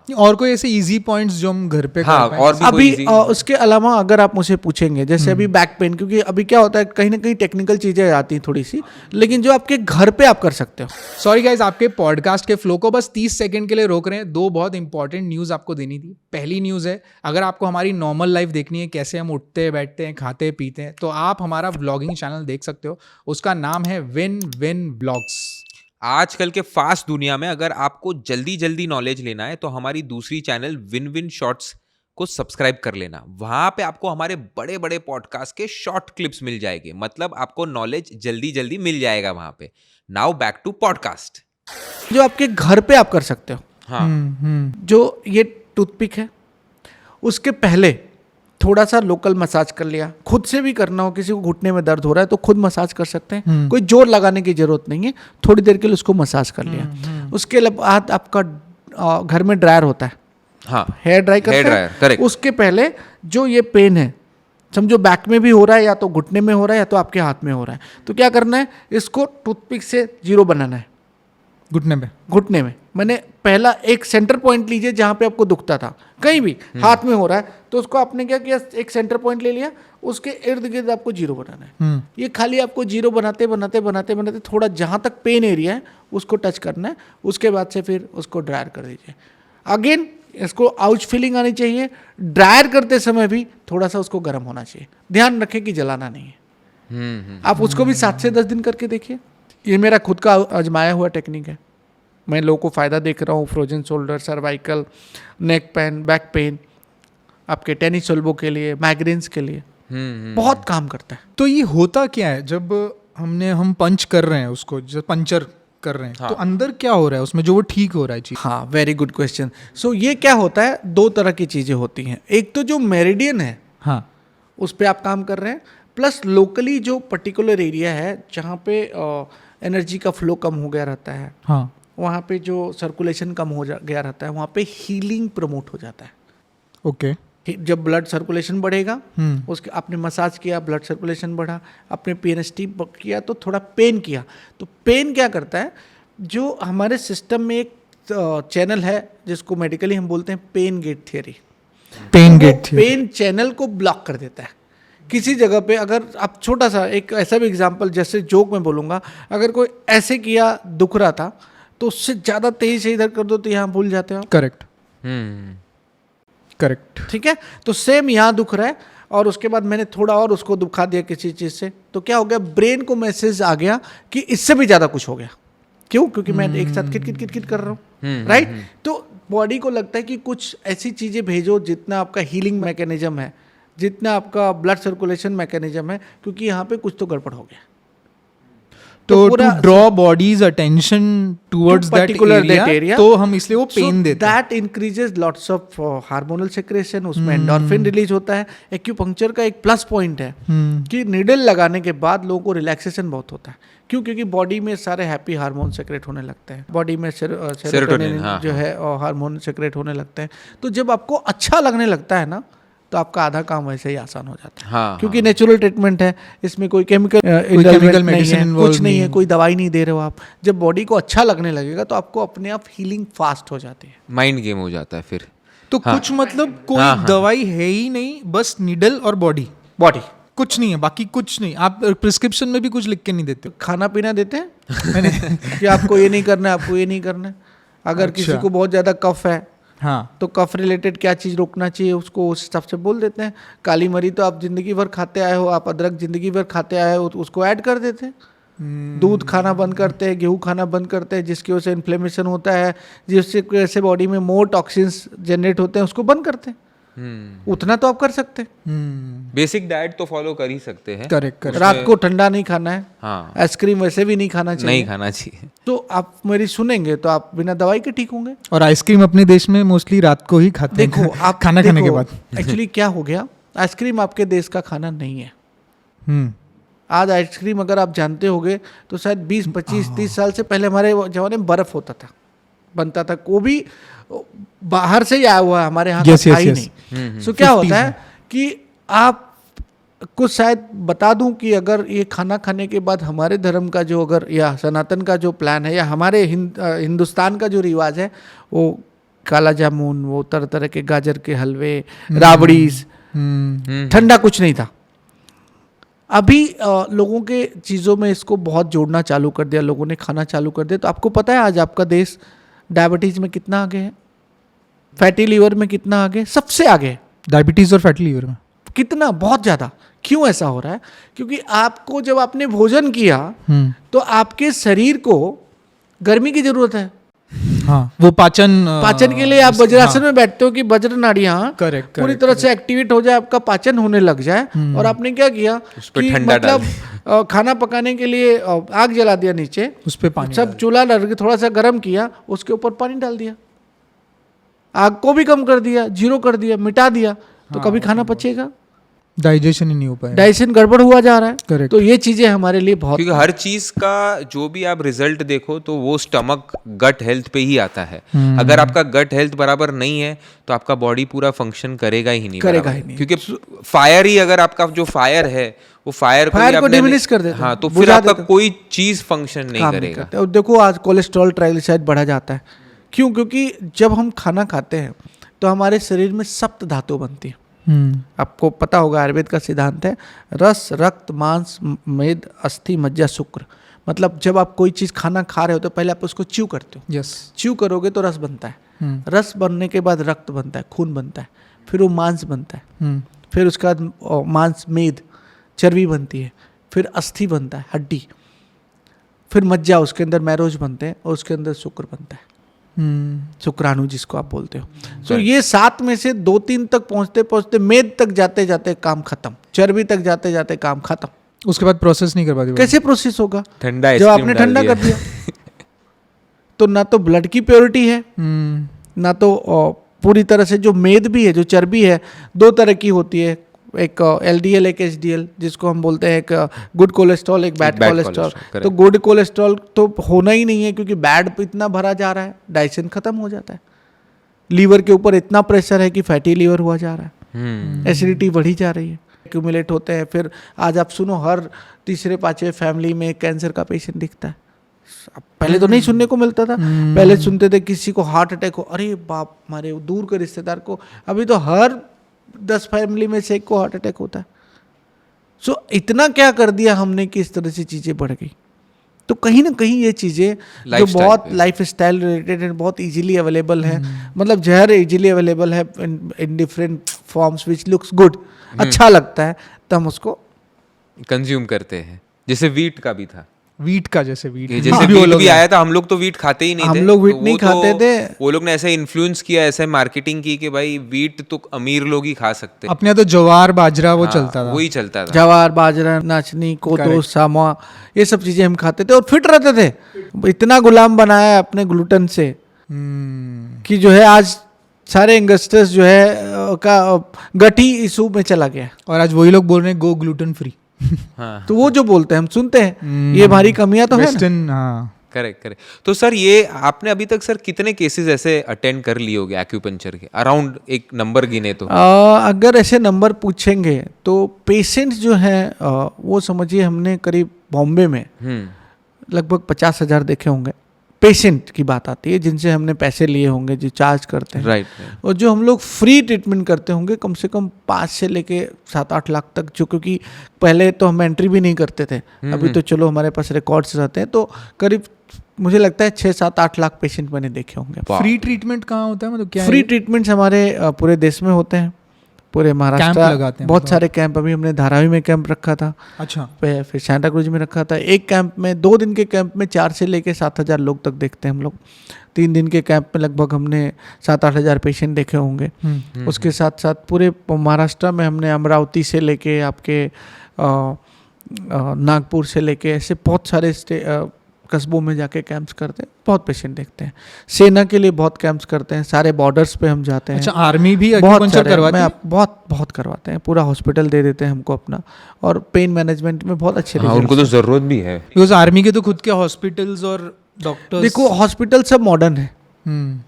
और कोई ऐसे इजी पॉइंट्स जो हम घर पे हाँ, कर पाएं? और भी अभी कोई उसके अलावा अगर आप मुझे पूछेंगे, जैसे अभी बैक पेन, क्योंकि अभी क्या होता है कहीं ना कहीं टेक्निकल चीज़ें आती हैं थोड़ी सी, लेकिन जो आपके घर पे आप कर सकते हो। सॉरी गाइज, आपके पॉडकास्ट के फ्लो को बस 30 सेकंड के लिए रोक रहे हैं। 2 बहुत इंपॉर्टेंट न्यूज़ आपको देनी थी। पहली न्यूज़ है, अगर आपको हमारी नॉर्मल लाइफ देखनी है, कैसे हम उठते बैठते हैं, खाते पीते हैं, तो आप हमारा व्लॉगिंग चैनल देख सकते हो। उसका नाम है विन विन व्लॉग्स। आजकल के फास्ट दुनिया में अगर आपको जल्दी जल्दी नॉलेज लेना है तो हमारी दूसरी चैनल विन विन शॉर्ट्स को सब्सक्राइब कर लेना। वहां पे आपको हमारे बड़े बड़े पॉडकास्ट के शॉर्ट क्लिप्स मिल जाएंगे, मतलब आपको नॉलेज जल्दी जल्दी मिल जाएगा वहां पे। Now back to podcast. जो आपके घर पे आप कर सकते हो, हाँ, जो ये टूथपिक है, उसके पहले थोड़ा सा लोकल मसाज कर लिया। खुद से भी करना हो, किसी को घुटने में दर्द हो रहा है तो खुद मसाज कर सकते हैं, कोई जोर लगाने की जरूरत नहीं है, थोड़ी देर के लिए उसको मसाज कर लिया। उसके बाद आपका घर में ड्रायर होता है, हाँ, हेयर ड्राई करते हेयर ड्रायर, करेक्ट। उसके पहले जो ये पेन है, समझो बैक में भी हो रहा है, या तो घुटने में हो रहा है या तो आपके हाथ में हो रहा है, तो क्या करना है, इसको टूथपिक से 0 बनाना है। घुटने में मैंने पहला एक सेंटर पॉइंट लीजिए जहां पे आपको दुखता था, कहीं भी हाथ में हो रहा है तो उसको आपने क्या किया, एक सेंटर पॉइंट ले लिया, उसके इर्द गिर्द आपको 0 बनाना है। ये खाली आपको 0 बनाते बनाते बनाते बनाते थोड़ा जहां तक पेन एरिया है उसको टच करना है। उसके बाद से फिर उसको ड्रायर कर दीजिए। अगेन इसको आउच फीलिंग आनी चाहिए। ड्रायर करते समय भी थोड़ा सा उसको गर्म होना चाहिए, ध्यान रखें कि जलाना नहीं है। आप उसको भी 7 से 10 दिन करके देखिए। ये मेरा खुद का आजमाया हुआ टेक्निक है, मैं लोगों को फ़ायदा देख रहा हूँ। Frozen shoulder, cervical, neck pain, back pain, आपके टेनिस एल्बो के लिए, माइग्रेन्स के लिए बहुत काम करता है। तो ये होता क्या है जब हम पंच कर रहे हैं उसको, जब पंचर कर रहे हैं, हाँ। तो अंदर क्या हो रहा है उसमें जो वो ठीक हो रहा है चीज? हाँ, वेरी गुड क्वेश्चन। सो ये क्या होता है, 2 तरह की चीज़ें होती हैं। एक तो जो मेरिडियन है, हाँ, उस पर आप काम कर रहे हैं, प्लस लोकली जो पर्टिकुलर एरिया है जहाँ पे एनर्जी का फ्लो कम हो गया रहता है, हाँ, वहाँ पे जो सर्कुलेशन कम हो गया रहता है, वहाँ पे हीलिंग प्रमोट हो जाता है। ओके। जब ब्लड सर्कुलेशन बढ़ेगा, उसके आपने मसाज किया, ब्लड सर्कुलेशन बढ़ा, आपने पीएनएसटी किया तो थोड़ा पेन किया, तो पेन क्या करता है, जो हमारे सिस्टम में एक चैनल है जिसको मेडिकली हम बोलते हैं pain gate theory. Pain channel को ब्लॉक कर देता है किसी जगह पे। अगर आप छोटा सा एक ऐसा भी एग्जांपल, जैसे जोक में बोलूँगा, अगर कोई ऐसे किया, दुख रहा था, तो उससे ज़्यादा तेजी से इधर कर दो तो यहाँ भूल जाते हो। करेक्ट। ठीक है, तो सेम यहाँ दुख रहा है और उसके बाद मैंने थोड़ा और उसको दुखा दिया किसी चीज़ से, तो क्या हो गया, ब्रेन को मैसेज आ गया कि इससे भी ज़्यादा कुछ हो गया। क्यों? क्योंकि मैं एक साथ किट किट किट किट कर रहा हूँ, राइट। तो बॉडी को लगता है कि कुछ ऐसी चीज़ें भेजो जितना आपका हीलिंग मैकेनिज्म है, जितना आपका ब्लड सर्कुलेशन मैकेनिज्म है, क्योंकि यहाँ पे कुछ तो गड़बड़ हो गया। तो टू पूरा draw bodies attention towards that particular that area, area. तो हम इसलिए वो पेन देते हैं. That increases lots of hormonal secretion, उसमें एंडोर्फिन रिलीज होता है. एक्यूपंक्चर का एक प्लस पॉइंट है कि नीडल लगाने के बाद लोगों को रिलैक्सेशन बहुत होता है. क्यों? क्योंकि बॉडी में सारे हैप्पी हार्मोन सेक्रेट होने लगते हैं, बॉडी में सेरोटोनिन हाँ, जो है हार्मोन सेक्रेट होने लगते हैं. तो जब आपको अच्छा लगने लगता है ना, तो आपका आधा काम वैसे ही आसान हो जाता है. हाँ, क्योंकि नेचुरल ट्रीटमेंट है, इसमें कोई केमिकल chemical medicine involved कुछ नहीं नहीं है, है. कोई दवाई नहीं दे रहे हो आप. जब बॉडी को अच्छा लगने लगेगा तो आपको अपने आप हीलिंग फास्ट हो जाती है. माइंड गेम हो जाता है फिर. तो कुछ मतलब कोई दवाई है ही नहीं, बस निडल और बॉडी, बॉडी कुछ नहीं है, बाकी कुछ नहीं. आप प्रिस्क्रिप्शन में भी कुछ लिख के नहीं देते हो? खाना पीना देते हैं कि आपको ये नहीं करना है, आपको ये नहीं करना है. अगर किसी अच्छा. को बहुत ज़्यादा कफ है हाँ. तो कफ रिलेटेड क्या चीज़ रोकना चाहिए उसको उस हिसाब से बोल देते हैं. काली मरी तो आप जिंदगी भर खाते आए हो, आप अदरक जिंदगी भर खाते आए हो, तो उसको ऐड कर देते हैं. दूध खाना बंद करते हैं, गेहूँ खाना बंद करते हैं, जिसकी वजह से इन्फ्लेमेशन होता है, जिससे वजह से बॉडी में मोर टॉक्सिन्स जनरेट होते हैं, उसको बंद करते हैं. उतना तो आप कर सकते हैं. बेसिक डाइट तो फॉलो कर ही सकते हैं. करेक्ट. रात को ठंडा नहीं खाना है, हाँ, आइसक्रीम वैसे भी नहीं खाना चाहिए. नहीं खाना चाहिए. तो आप मेरी सुनेंगे तो आप बिना दवाई के ठीक होंगे. और आइसक्रीम अपने देश में मोस्टली रात को ही खाते हैं. देखो आप खाना खाने के बाद. एक्चुअली क्या हो गया, आइसक्रीम आपके देश का खाना नहीं है. आज आइसक्रीम अगर आप जानते होगे तो शायद 20, 25, 30 साल से पहले हमारे जमाने में बर्फ होता था, बनता था. वो भी बाहर से ही आया हुआ है, हमारे यहाँ Yes, था yes, ही yes. नहीं. सो क्या होता है कि आप कुछ शायद बता दूं कि अगर ये खाना खाने के बाद हमारे धर्म का जो अगर या सनातन का जो प्लान है या हमारे हिंदुस्तान का जो रिवाज है, वो काला जामुन, वो तरह तरह के गाजर के हलवे, राबड़ीज, ठंडा कुछ नहीं था. अभी लोगों के चीज़ों में इसको बहुत जोड़ना चालू कर दिया, लोगों ने खाना चालू कर दिया. तो आपको पता है आज आपका देश डायबिटीज में कितना आगे है, फैटी लीवर में कितना आगे, सबसे आगे है. डायबिटीज और फैटी लीवर में कितना, बहुत ज़्यादा. क्यों ऐसा हो रहा है? क्योंकि आपको जब आपने भोजन किया तो आपके शरीर को गर्मी की जरूरत है. हाँ, वो पाचन के लिए आप वज्रासन में बैठते हो कि वज्र नाड़ियाँ करेक्ट पूरी तरह से एक्टिवेट हो जाए, आपका पाचन होने लग जाए. और आपने क्या किया पे कि ठंडा मतलब खाना पकाने के लिए आग जला दिया नीचे, उस पे पानी सब चूल्हा लग थोड़ा सा गर्म किया, उसके ऊपर पानी डाल दिया, आग को भी कम कर दिया, जीरो कर दिया, मिटा दिया. तो कभी खाना पचेगा? डाइजेशन ही नहीं हो पाएगा. डाइजेशन गड़बड़ हुआ जा रहा है. Correct. तो ये चीजें हमारे लिए बहुत, क्योंकि हर चीज का जो भी आप रिजल्ट देखो तो वो स्टमक गट हेल्थ पे ही आता है. अगर आपका गट हेल्थ बराबर नहीं है तो आपका बॉडी पूरा फंक्शन करेगा ही नहीं. करेगा बराबर. ही नहीं. क्योंकि फायर ही, अगर आपका जो फायर है वो फायर को आपने- डिमिनिश कर देता है, हाँ, तो फिर बुझा आपका देता है. कोई चीज फंक्शन नहीं काम नहीं करेगा. करते. और देखो आज कोलेस्ट्रॉल ट्राइग्लिसराइड बढ़ा जाता है. क्यों? क्योंकि जब हम खाना खाते हैं तो हमारे शरीर में सप्त धातु बनती है. आपको पता होगा आयुर्वेद का सिद्धांत है रस, रक्त, मांस, मेद, अस्थि, मज्जा, शुक्र. मतलब जब आप कोई चीज़ खाना खा रहे हो तो पहले आप उसको च्यू करते हो. यस. च्यू करोगे तो रस बनता है. रस बनने के बाद रक्त बनता है, खून बनता है, फिर वो मांस बनता है, फिर उसके बाद मांस, मेद, चर्बी बनती है, फिर अस्थि बनता है, हड्डी, फिर मज्जा, उसके अंदर मैरोज बनते हैं, और उसके अंदर शुक्र बनता है, शुक्राणु जिसको आप बोलते हो. तो ये 7 में से 2-3 तक पहुंचते पहुंचते मेद तक जाते जाते काम खत्म, चर्बी तक जाते जाते काम खत्म. उसके बाद प्रोसेस नहीं कर पाती. कैसे प्रोसेस होगा? ठंडा जब आइसक्रीम आपने डाल ठंडा दिया. कर दिया तो ना तो ब्लड की प्योरिटी है, ना तो पूरी तरह से जो मेद भी है, जो चर्बी है, 2 तरह की होती है, एक LDL, एक HDL, जिसको हम बोलते हैं एक गुड कोलेस्ट्रॉल, एक बैड कोलेस्ट्रॉल. cholesterol, तो गुड कोलेस्ट्रॉल तो होना ही नहीं है क्योंकि बैड इतना भरा जा रहा है, डाइजेशन खत्म हो जाता है. लीवर के ऊपर इतना प्रेशर है कि फैटी लीवर हुआ जा रहा है, एसिडिटी बढ़ी जा रही है, एक्यूमुलेट होते हैं. फिर आज आप सुनो हर तीसरे 5वें फैमिली में कैंसर का पेशेंट दिखता है. पहले तो नहीं सुनने को मिलता था. पहले सुनते थे किसी को हार्ट अटैक हो, अरे बाप, हमारे दूर के रिश्तेदार को. अभी तो हर 10 फैमिली में से एक को हार्ट अटैक होता है. सो इतना क्या कर दिया हमने कि इस तरह से चीज़ें बढ़ गई. तो कहीं ना कहीं ये चीज़ें जो Lifestyle बहुत पे. लाइफ स्टाइल रिलेटेड है, बहुत इजीली अवेलेबल है. मतलब जहर इजीली अवेलेबल है in different forms which looks good, अच्छा लगता है, तो हम उसको कंज्यूम करते हैं. जैसे वीट का भी था, वीट का, जैसे वीट ये जैसे वीट भी आया था, हम लोग तो वीट खाते ही नहीं हम थे। लोग वीट तो नहीं वो खाते तो- थे। वो लोग ने ऐसे इन्फ्लुएंस किया, ऐसे मार्केटिंग की कि भाई वीट तो अमीर लोग ही खा सकते हैं। अपने यहाँ तो ज्वार बाजरा वो हाँ, चलता था। वही चलता था। जवार बाजरा नाचनी कोदो Correct. सामा ये सब चीजें हम खाते थे और फिट रहते थे। इतना गुलाम बनाया है अपने ग्लूटेन से कि जो है आज सारे यंगस्टर्स जो है का गठी इशू में चला गया। और आज वही लोग बोल रहे हैं गो ग्लूटेन फ्री। हाँ, तो वो जो बोलते हैं हम सुनते हैं, ये हमारी कमियां तो है ना। वेस्टर्न, हाँ। Correct correct. तो सर ये आपने अभी तक सर कितने केसेस ऐसे अटेंड कर लिए होगे एक्यूपंक्चर के, अराउंड एक नंबर गिने तो? अगर ऐसे नंबर पूछेंगे तो पेशेंट्स जो हैं वो समझिए हमने करीब बॉम्बे में लगभग 50,000 देखे होंगे। पेशेंट की बात आती है जिनसे हमने पैसे लिए होंगे, जो चार्ज करते हैं। राइट। और जो हम लोग फ्री ट्रीटमेंट करते होंगे कम से कम 5 से लेके 7-8 लाख तक, जो क्योंकि पहले तो हम एंट्री भी नहीं करते थे, अभी तो चलो हमारे पास रिकॉर्ड्स रहते हैं, तो करीब मुझे लगता है 6-7-8 लाख पेशेंट मैंने देखे होंगे। फ्री ट्रीटमेंट कहाँ होता है, मतलब क्या फ्री है? ट्रीटमेंट्स हमारे पूरे देश में होते हैं, पूरे महाराष्ट्र लगाते हैं बहुत मतलब? सारे कैंप, अभी हमने धारावी में कैंप रखा था, अच्छा। फिर सांता क्रूज में रखा था। एक कैंप में 2 दिन के कैंप में 4 से लेके 7,000 लोग तक देखते हैं हम लोग। 3 दिन के कैंप में लगभग हमने 7-8 हज़ार पेशेंट देखे होंगे। उसके साथ साथ पूरे महाराष्ट्र में हमने अमरावती से लेके आपके नागपुर से लेके ऐसे बहुत सारे कस्बों में जाके कैंप्स करते हैं, बहुत पेशेंट देखते हैं। सेना के लिए बहुत कैंप्स करते हैं, सारे बॉर्डर्स पे हम जाते हैं। अच्छा, आर्मी भी बहुत एक्यूपंक्चर सारे करवाते हैं? बहुत करवाते हैं, पूरा हॉस्पिटल दे देते हैं हमको अपना, और पेन मैनेजमेंट में बहुत अच्छे हाँ, results उनको तो जरूरत भी है। बिकॉज आर्मी के तो खुद के हॉस्पिटल्स और डॉक्टर्स। देखो हॉस्पिटल सब मॉडर्न है,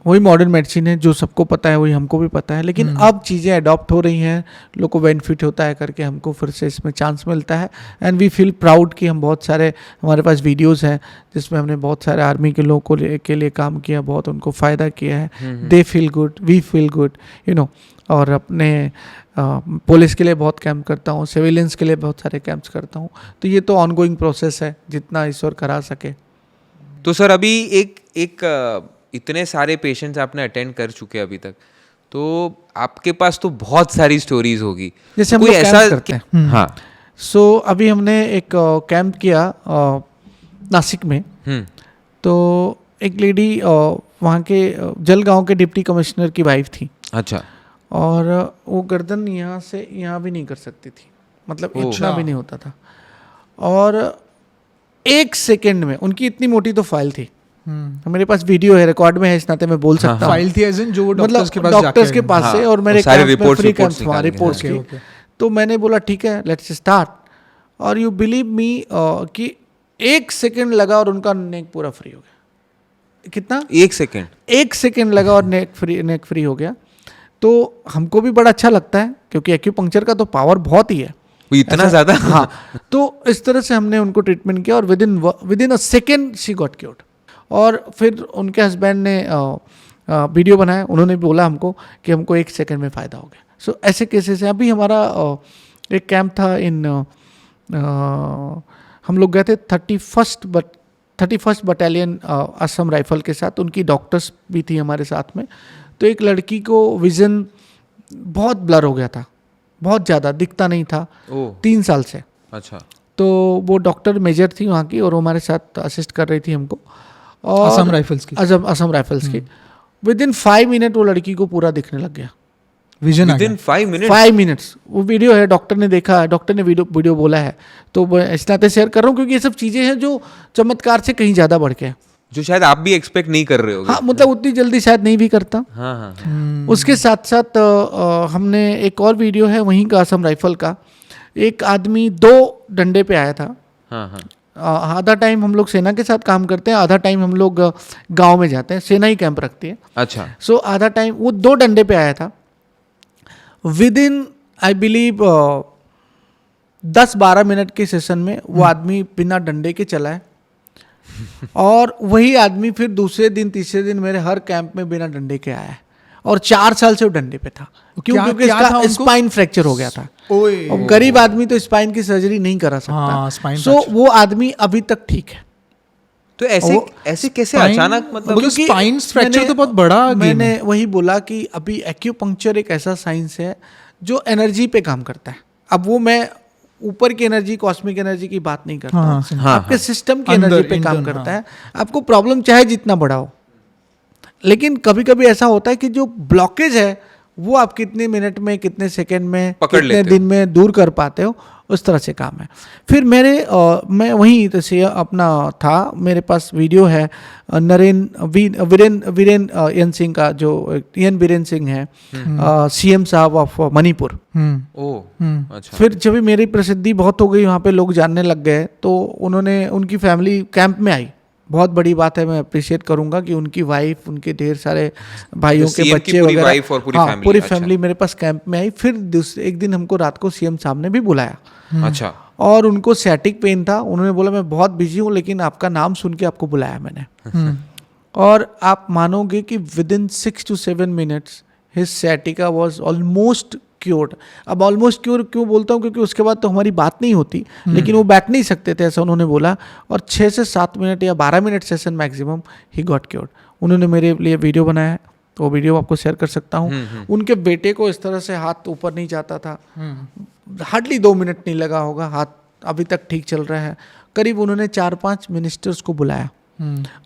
वही मॉडर्न मेडिसिन है, जो सबको पता है वही हमको भी पता है, लेकिन अब चीज़ें अडॉप्ट हो रही हैं, लोग को बेनिफिट होता है करके हमको फिर से इसमें चांस मिलता है। एंड वी फील प्राउड कि हम बहुत सारे, हमारे पास वीडियोस हैं जिसमें हमने बहुत सारे आर्मी के लोगों को के लिए काम किया, बहुत उनको फ़ायदा किया है। They feel good, we feel good, you know. और अपने पुलिस के लिए बहुत कैंप करता हूँ, सिविलियंस के लिए बहुत सारे कैंप्स करता हूँ। तो ये तो ऑनगोइंग प्रोसेस है, जितना ईश्वर करा सके। तो सर अभी एक इतने सारे पेशेंट्स आपने अटेंड कर चुके हैं अभी तक, तो आपके पास तो बहुत सारी स्टोरीज होगी। जैसे हम कोई लोग ऐसा कैंप्स करते हैं। हाँ। सो अभी हमने एक कैंप किया नासिक में। तो एक लेडी वहाँ के जलगांव के डिप्टी कमिश्नर की वाइफ थी। अच्छा। और वो गर्दन यहाँ से यहाँ भी नहीं कर सकती थी, मतलब इतना भी नहीं होता था। और 1 सेकेंड में उनकी इतनी मोटी तो फाइल थी, मेरे पास वीडियो है, रिकॉर्ड में है, इस नाते मैं बोल सकता हूँ। फाइल थी एज इन जो डॉक्टर्स के मतलब पास डॉक्टर्स के पास से, और मेरे सारे कैंप में फ्री कैंप्स हुआ निकाल के, रिपोर्ट्स हाँ। की। तो मैंने बोला ठीक है, लेट्स स्टार्ट। और यू बिलीव मी कि 1 सेकेंड लगा और उनका नेक पूरा फ्री हो गया। कितना? 1 सेकेंड। 1 सेकेंड लगा और नेक फ्री हो गया। तो हमको भी बड़ा अच्छा लगता है, क्योंकि एक्यूपंक्चर का तो पावर बहुत ही है। वो इतना ज्यादा? हाँ। तो इस तरह से हमने उनको ट्रीटमेंट किया और with in a second she got cured. और फिर उनके हस्बैंड ने वीडियो बनाया, उन्होंने बोला हमको कि हमको 1 सेकेंड में फ़ायदा हो गया। सो ऐसे केसेस हैं। अभी हमारा एक कैंप था इन हम लोग गए थे 31st बटालियन असम राइफल के साथ, उनकी डॉक्टर्स भी थी हमारे साथ में। तो एक लड़की को विज़न बहुत ब्लर हो गया था, बहुत ज़्यादा दिखता नहीं था 3 साल से। अच्छा। तो वो डॉक्टर मेजर थी वहाँ की, और वो हमारे साथ असिस्ट कर रही थी हमको। और असम राइफल्स की। असम राइफल्स की विद इन 5 मिनट वो लड़की को पूरा दिखने लग गया। विजन आ विद इन गया। 5 मिनट? 5 मिनट्स। वो वीडियो है, डॉक्टर ने देखा है, डॉक्टर ने वीडियो बोला है। तो मैं इस नाते शेयर कर रहा हूँ, क्योंकि ये सब चीज़ें हैं जो चमत्कार से कहीं ज़्यादा बढ़ के हैं। जो शायद आप भी एक्सपेक्ट नहीं कर रहे होगे। हाँ, मतलब उतनी जल्दी शायद नहीं भी करता। हाँ हाँ। उसके साथ साथ हमने एक और वीडियो है वहीं का, असम राइफल का। एक आदमी 2 डंडे पे आया था। हाँ हाँ। आधा टाइम हम लोग सेना के साथ काम करते हैं, आधा टाइम हम लोग गांव में जाते हैं, सेना ही कैंप रखती है। अच्छा। सो आधा टाइम वो 2 डंडे पे आया था। With in I believe 10-12 minute के सेशन में वो आदमी बिना डंडे के चला है। और वही आदमी फिर दूसरे दिन तीसरे दिन मेरे हर कैंप में बिना डंडे के आया है, और 4 साल से वो डंडे पे था। क्यों? क्योंकि इसका स्पाइन फ्रैक्चर हो गया था। और गरीब आदमी तो स्पाइन की सर्जरी नहीं करा सकता। सो वो आदमी अभी तक ठीक है। तो ऐसे कैसे अचानक, मतलब क्योंकि स्पाइन फ्रैक्चर तो बहुत बड़ा गेम है। मैंने वही बोला कि अभी एक्यूपंक्चर एक ऐसा साइंस है जो एनर्जी पे काम करता है। अब वो मैं ऊपर की एनर्जी, कॉस्मिक एनर्जी की बात नहीं करता हाँ, हूँ। हाँ, आपके सिस्टम की अंदर, एनर्जी पे काम इंटरनल, करता है। आपको प्रॉब्लम चाहे जितना बड़ा हो, लेकिन कभी कभी ऐसा होता है कि जो ब्लॉकेज है वो आप कितने मिनट में, कितने सेकंड में, पकड़ कितने लेते दिन में दूर कर पाते हो, उस तरह से काम है। फिर मैं वहीं जैसे अपना था, मेरे पास वीडियो है वीरेन एन सिंह का, जो एन बीरेन सिंह है, सीएम साहब ऑफ मणिपुर। ओह अच्छा। फिर जब मेरी प्रसिद्धि बहुत हो गई, वहाँ पे लोग जानने लग गए, तो उनकी फैमिली कैंप में आई। बहुत बड़ी बात है, मैं अप्रिशिएट करूंगा कि उनकी वाइफ, उनके ढेर सारे भाइयों के CM की बच्चे पूरी वगैरह, वाइफ और पूरी फैमिली, पूरी अच्छा। फैमिली मेरे पास कैंप में आई। फिर एक दिन हमको रात को सीएम साहब ने भी बुलाया, अच्छा। और उनको सैटिक पेन था। उन्होंने बोला मैं बहुत बिजी हूँ, लेकिन आपका नाम सुन के आपको बुलाया मैंने। और आप मानोगे कि within 6 to 7 minutes his sciatica was almost cured. अब ऑलमोस्ट क्योर क्यों बोलता हूँ, क्योंकि उसके बाद तो हमारी बात नहीं होती, लेकिन वो बैठ नहीं सकते थे, ऐसा उन्होंने बोला। और 6 से 7 मिनट या 12 minute session maximum he got cured. उन्होंने मेरे लिए वीडियो बनाया है, तो वो वीडियो आपको शेयर कर सकता हूँ। उनके बेटे को इस तरह से हाथ ऊपर नहीं जाता था, हार्डली 2 मिनट नहीं लगा होगा, हाथ अभी तक ठीक चल रहा है। करीब उन्होंने 4-5 मिनिस्टर्स को बुलाया,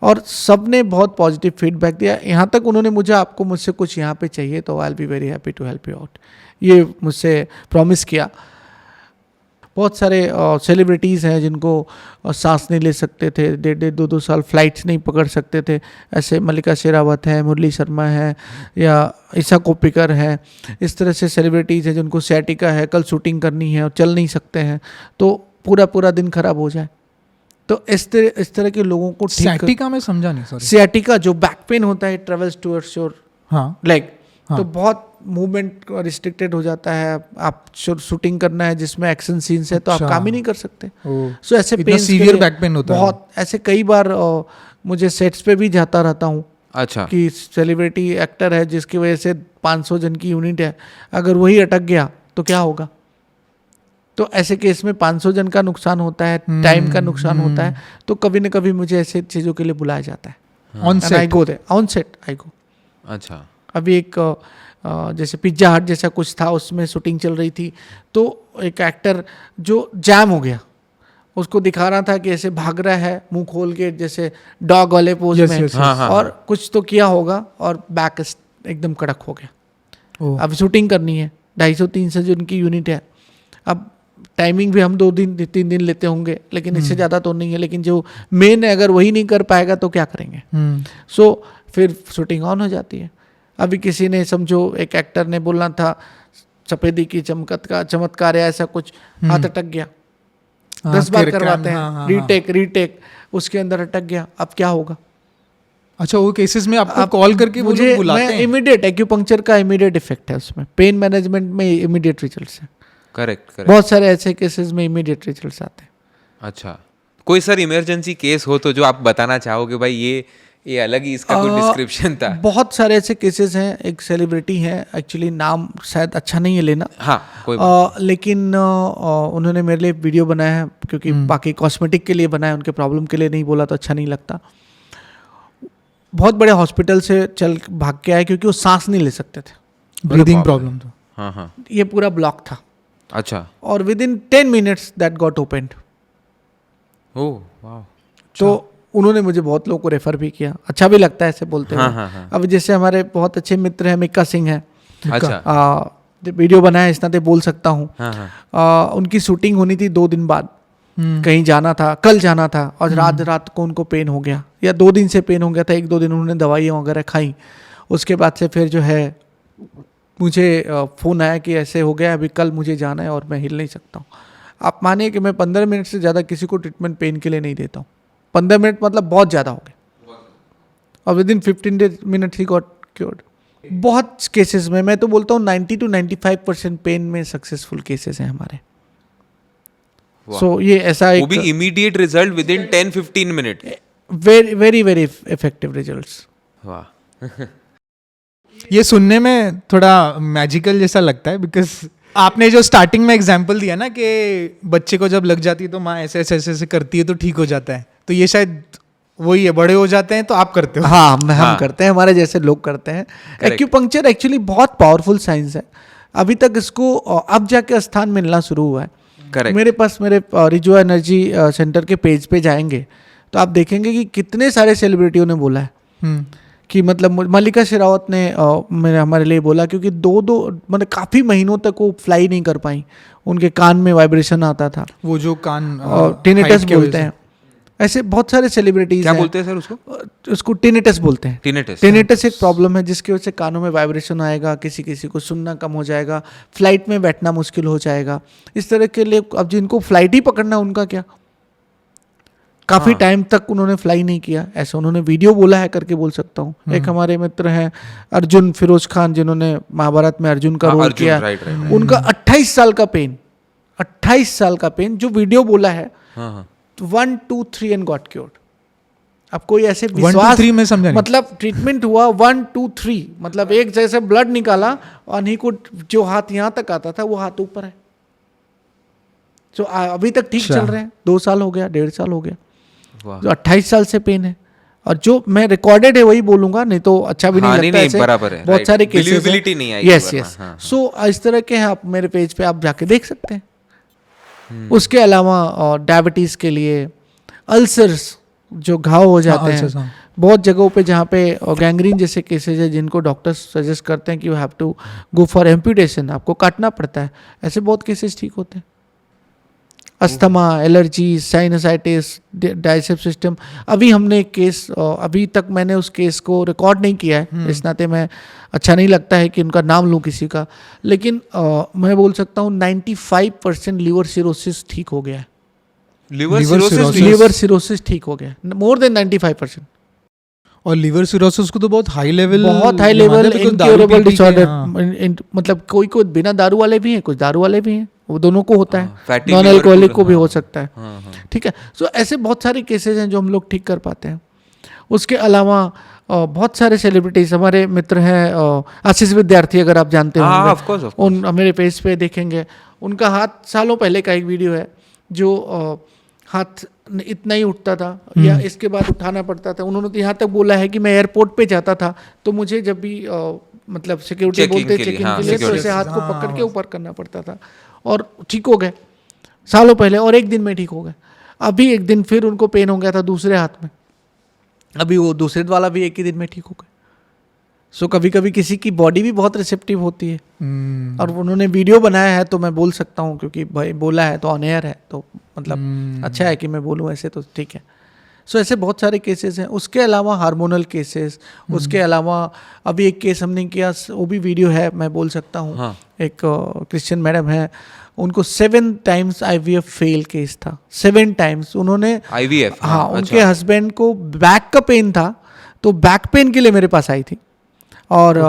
और सब ने बहुत पॉजिटिव फीडबैक दिया। यहाँ तक उन्होंने मुझसे कुछ यहाँ पे चाहिए तो I will be very happy to help you out, ये मुझसे प्रॉमिस किया। बहुत सारे सेलिब्रिटीज़ हैं जिनको सांस नहीं ले सकते थे, 1.5-2 साल फ्लाइट्स नहीं पकड़ सकते थे, ऐसे मल्लिका शेरावत है, मुरली शर्मा है, या ईशा कोप्पिकर है। इस तरह से सेलिब्रिटीज़ हैं जिनको सैटिका है, कल शूटिंग करनी है और चल नहीं सकते हैं, तो पूरा दिन खराब हो जाए। तो इस तरह के लोगों को सैटिका में समझा नहीं, सॉरी। सियाटिका जो बैक पेन होता है, ट्रेवल्स टुवर्ड्स योर लेग, हाँ। तो बहुत मूवमेंट रिस्ट्रिक्टेड हो जाता है। आप शूटिंग करना है जिसमें एक्शन सीन्स है, तो आप अच्छा। काम ही नहीं कर सकते। ओह, सो ऐसे इतना पेन सीवियर बैक पेन होता है? बहुत ऐसे कई बार मुझे सेट्स पे भी जाता रहता हूँ अच्छा। कि सेलिब्रिटी एक्टर है जिसकी वजह से 500 जन की यूनिट है, अगर वही अटक गया तो क्या होगा। तो ऐसे केस में 500 जन का नुकसान होता है, टाइम का नुकसान होता है। तो कभी न कभी मुझे ऐसे चीज़ों के लिए बुलाया जाता है। On I set? Go they, on set I go. अच्छा। अभी एक जैसे पिज्जा हट जैसा कुछ था, उसमें शूटिंग चल रही थी, तो एक एक्टर जो जैम हो गया, उसको दिखा रहा था कि ऐसे भाग रहा है मुंह खोल के, जैसे डॉग वाले पोज Yes, में। yes, yes. हाँ, और कुछ तो किया होगा और बैक एकदम कड़क हो गया। ओह, अब शूटिंग करनी है, 250-300 जो उनकी यूनिट है। अब टाइमिंग भी हम 2-3 दिन लेते होंगे, लेकिन इससे ज़्यादा तो नहीं है। लेकिन जो मेन है, अगर वही नहीं कर पाएगा तो क्या करेंगे। सो फिर शूटिंग ऑन हो जाती है। अभी किसी ने, समझो एक एक्टर ने बोलना था सफेदी की चमत्कार या ऐसा कुछ, हाथ अटक गया। 10 बार करवाते हैं, रीटेक, उसके अंदर अटक गया, अब क्या होगा। अच्छा, वो केसेस में आपको कॉल करके वो लोग बुलाते हैं? इमीडिएट एक्यूपंक्चर का इमीडिएट इफेक्ट है उसमें, पेन मैनेजमेंट में इमीडिएट रिजल्ट्स है। करेक्ट। बहुत सारे ऐसे केसेस में इमीडिएट रिजल्ट्स आते हैं। अच्छा, कोई सर इमरजेंसी केस हो तो जो आप बताना चाहोगे, भाई ये अलग ही इसका कोई डिस्क्रिप्शन था? बहुत सारे ऐसे केसेस हैं। एक सेलिब्रिटी है, एक्चुअली नाम शायद अच्छा नहीं है लेना, हाँ कोई लेकिन उन्होंने मेरे लिए वीडियो बनाया है, क्योंकि बाकी कॉस्मेटिक के लिए बनाया, उनके प्रॉब्लम के लिए नहीं बोला तो अच्छा नहीं लगता। बहुत बड़े हॉस्पिटल से चल भाग के आए क्योंकि वो सांस नहीं ले सकते थे, ब्रीदिंग प्रॉब्लम था। हाँ। ये पूरा ब्लॉक था। अच्छा। और within 10 minutes that got opened. ओह वाह। तो उन्होंने मुझे बहुत लोगों को रेफर भी किया, अच्छा भी लगता है ऐसे बोलते हुए। हाँ। अब जैसे हमारे बहुत अच्छे मित्र हैं, मिक्का सिंह है, अच्छा। वीडियो बनाया, इस नाते बोल सकता हूँ। हाँ। उनकी शूटिंग होनी थी 2 दिन बाद, कहीं जाना था, कल जाना था, और रात को उनको पेन हो गया, या 2 दिन से पेन हो गया था। 1-2 दिन उन्होंने दवाइयाँ वगैरह खाई, उसके बाद से फिर जो है मुझे फ़ोन आया कि ऐसे हो गया, अभी कल मुझे जाना है और मैं हिल नहीं सकता हूँ। आप मानिए कि मैं 15 मिनट से ज़्यादा किसी को ट्रीटमेंट पेन के लिए नहीं देता हूँ। 15 मिनट मतलब बहुत ज़्यादा हो गया, और with in 15 minute he got cured. बहुत केसेस में, मैं तो बोलता हूँ 90 to 95% पेन में सक्सेसफुल केसेस हैं हमारे। सो ये ऐसा वो भी immediate result with in 10-15 minute. Very very effective results. वाह। ये सुनने में थोड़ा मैजिकल जैसा लगता है, बिकॉज आपने जो स्टार्टिंग में एग्जांपल दिया ना कि बच्चे को जब लग जाती है तो माँ ऐसे ऐसे करती है तो ठीक हो जाता है, तो ये शायद वही है, बड़े हो जाते हैं तो आप करते हो। हाँ, हम करते हैं, हमारे जैसे लोग करते हैं। एक्यूपंक्चर एक्चुअली बहुत पावरफुल साइंस है। अभी तक इसको अब जाके स्थान मिलना शुरू हुआ है। Correct. मेरे पास मेरे रिजो एनर्जी सेंटर के पेज पे जाएंगे तो आप देखेंगे कि कितने सारे सेलिब्रिटियों ने बोला है कि मतलब मल्लिका शेरावत ने मेरे हमारे लिए बोला, क्योंकि दो मतलब काफ़ी महीनों तक वो फ्लाई नहीं कर पाई, उनके कान में वाइब्रेशन आता था, वो जो कान टिनेटस बोलते हैं। ऐसे बहुत सारे सेलिब्रिटीज क्या बोलते हैं सर उसको टिनेटस बोलते हैं। टिनेटस टिनेटस एक प्रॉब्लम है जिसकी वजह से कानों में वाइब्रेशन आएगा, किसी किसी को सुनना कम हो जाएगा, फ्लाइट में बैठना मुश्किल हो जाएगा। इस तरह के लिए अब जिनको फ्लाइट ही पकड़ना उनका क्या, काफ़ी टाइम तक उन्होंने फ्लाई नहीं किया, ऐसा उन्होंने वीडियो बोला है करके बोल सकता हूँ। एक हमारे मित्र हैं अर्जुन फिरोज खान, जिन्होंने महाभारत में अर्जुन का रोल किया, उनका 28 साल का पेन, 28 साल का पेन जो वीडियो बोला है, 1 2 3 एंड गॉट क्योर्ड। अब कोई ऐसे विश्वास 1 2 3 में समझा नहीं। मतलब ट्रीटमेंट हुआ 1 2 3, मतलब एक जैसे ब्लड निकाला और ही को जो हाथ यहाँ तक आता था वो हाथ ऊपर है, जो अभी तक ठीक चल रहे हैं। 2 साल हो गया, 1.5 साल हो गया, जो 28 साल से पेन है। और जो मैं रिकॉर्डेड है वही बोलूंगा, नहीं तो अच्छा भी नहीं लगता। ऐसे बराबर है, बहुत सारे केसेस नहीं आएगी। Yes yes. सो इस तरह के हैं, आप मेरे पेज पे आप जाके देख सकते हैं। उसके अलावा डायबिटीज के लिए, अल्सर्स जो घाव हो जाते हैं बहुत जगहों पे, जहाँ पे गैंग्रीन जैसे केसेज है जिनको डॉक्टर्स सजेस्ट करते हैं कि you have to go for amputation, आपको काटना पड़ता है, ऐसे बहुत केसेस ठीक होते हैं। अस्थमा, एलर्जी, साइनसाइटिस, डाइसेप्स सिस्टम। अभी हमने एक केस, अभी तक मैंने उस केस को रिकॉर्ड नहीं किया है, इस नाते मैं अच्छा नहीं लगता है कि उनका नाम लूँ किसी का, लेकिन मैं बोल सकता हूँ 95% लीवर सिरोसिस ठीक हो गया है। लीवर सिरोसिस ठीक हो गया, मोर देन 95%। और लीवर सिरोसिस को तो बहुत हाई लेवल इनक्योरेबल डिसऑर्डर, मतलब कोई बिना दारू वाले भी हैं, कुछ दारू वाले भी हैं, वो दोनों को होता है, नॉन अल्कोहलिक को भी हो सकता है। ठीक है। सो ऐसे बहुत सारे केसेस हैं जो हम लोग ठीक कर पाते हैं। उसके अलावा बहुत सारे सेलिब्रिटीज, हमारे मित्र हैं आशीष विद्यार्थी, अगर आप जानते होंगे, उन मेरे पेज पे देखेंगे, उनका हाथ सालों पहले का एक वीडियो है जो हाथ इतना ही उठता था या इसके बाद उठाना पड़ता था। उन्होंने तो यहाँ तक बोला है कि मैं एयरपोर्ट पे जाता था तो मुझे जब भी मतलब सिक्योरिटी बोलते चेकिंग के लिए, तो ऐसे हाथ को पकड़ के ऊपर करना पड़ता था, और ठीक हो गए सालों पहले, और एक दिन में ठीक हो गए। अभी एक दिन फिर उनको पेन हो गया था दूसरे हाथ में, अभी वो दूसरे वाला भी एक ही दिन में ठीक हो गए। सो कभी कभी किसी की बॉडी भी बहुत रिसेप्टिव होती है, और उन्होंने वीडियो बनाया है तो मैं बोल सकता हूँ, क्योंकि भाई बोला है तो ऑन एयर है, तो मतलब अच्छा है कि मैं बोलूँ ऐसे, तो ठीक है। सो ऐसे बहुत सारे केसेस हैं। उसके अलावा हार्मोनल केसेस, उसके अलावा अभी एक केस हमने किया, वो भी वीडियो है, मैं बोल सकता हूँ। एक क्रिश्चियन मैडम है, उनको 7 टाइम्स IVF फेल केस था, 7 टाइम्स उन्होंने IVF। हाँ, उनके हस्बैंड को बैक का पेन था, तो बैक पेन के लिए मेरे पास आई थी, और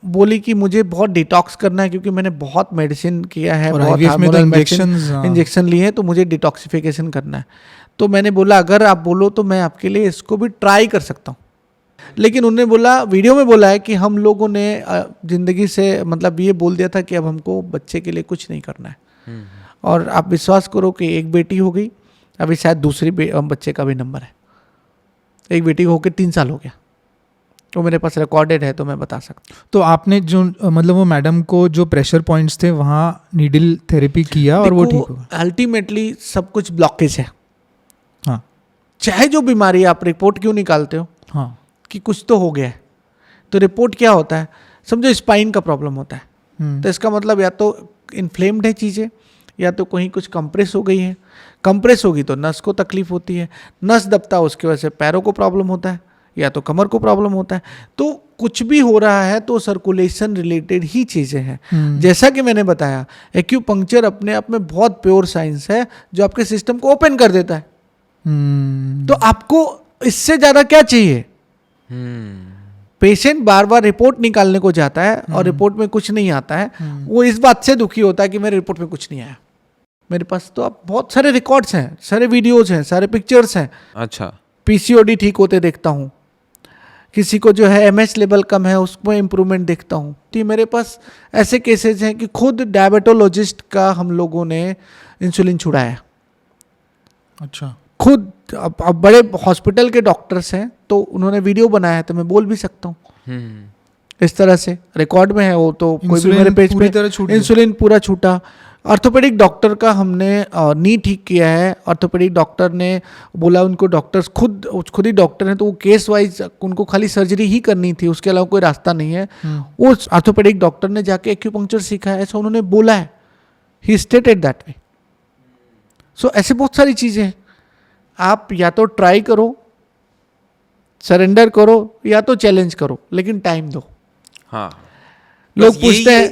बोली कि मुझे बहुत डिटॉक्स करना है, क्योंकि मैंने बहुत मेडिसिन किया है, बहुत हार्मोनल इंजेक्शन लिए हैं, तो मुझे डिटॉक्सिफिकेशन करना है। तो मैंने बोला अगर आप बोलो तो मैं आपके लिए इसको भी ट्राई कर सकता हूँ, लेकिन उन्होंने बोला, वीडियो में बोला है कि हम लोगों ने ज़िंदगी से मतलब ये बोल दिया था कि अब हमको बच्चे के लिए कुछ नहीं करना है। और आप विश्वास करो कि एक बेटी हो गई, अभी शायद दूसरी बच्चे का भी नंबर है, एक बेटी को होकर 3 साल हो गया, वो मेरे पास रिकॉर्डेड है, तो मैं बता सकता हूँ। तो आपने जो मतलब वो मैडम को जो प्रेशर पॉइंट्स थे वहाँ नीडल थेरेपी किया और वो ठीक हो गया? अल्टीमेटली सब कुछ ब्लॉकेज है। हाँ, चाहे जो बीमारी, आप रिपोर्ट क्यों निकालते हो? हाँ, कि कुछ तो हो गया है, तो रिपोर्ट क्या होता है, समझो स्पाइन का प्रॉब्लम होता है, तो इसका मतलब या तो इन्फ्लेम्ड है चीज़ें, या तो कहीं कुछ कंप्रेस हो गई है। कंप्रेस होगी तो नस को तकलीफ होती है, नस दबता है उसकी वजह से पैरों को प्रॉब्लम होता है, या तो कमर को प्रॉब्लम होता है। तो कुछ भी हो रहा है तो सर्कुलेशन रिलेटेड ही चीज़ें हैं। जैसा कि मैंने बताया, एक्यूपंक्चर अपने आप में बहुत प्योर साइंस है जो आपके सिस्टम को ओपन कर देता है। तो आपको इससे ज़्यादा क्या चाहिए? पेशेंट बार बार रिपोर्ट निकालने को जाता है और रिपोर्ट में कुछ नहीं आता है, वो इस बात से दुखी होता है कि मेरे रिपोर्ट में कुछ नहीं आया। मेरे पास तो अब बहुत सारे रिकॉर्ड्स हैं, सारे वीडियोज हैं, सारे पिक्चर्स हैं। अच्छा, PCOD ठीक होते देखता हूँ, किसी को जो है MS लेवल कम है उसमें इम्प्रूवमेंट देखता हूँ। तो मेरे पास ऐसे केसेस हैं कि खुद डायबिटोलॉजिस्ट का हम लोगों ने इंसुलिन छुड़ाया। अच्छा, खुद अब बड़े हॉस्पिटल के डॉक्टर्स हैं तो उन्होंने वीडियो बनाया है, तो मैं बोल भी सकता हूँ। इस तरह से रिकॉर्ड में है वो, तो कोई भी मेरे पेज पे इंसुलिन पूरा छूटा। ऑर्थोपेडिक डॉक्टर का हमने नी ठीक किया है। ऑर्थोपेडिक डॉक्टर ने बोला, उनको डॉक्टर्स खुद ही डॉक्टर हैं, तो वो केस वाइज उनको खाली सर्जरी ही करनी थी, उसके अलावा कोई रास्ता नहीं है। उस ऑर्थोपेडिक डॉक्टर ने जाके एक्यूपंक्चर सीखा है, ऐसा उन्होंने बोला है, ही स्टेटेड दैट वे। सो ऐसे बहुत सारी चीज़ें हैं, आप या तो ट्राई करो, सरेंडर करो, या तो चैलेंज करो, लेकिन टाइम दो। हाँ, लोग बस पूछते हैं,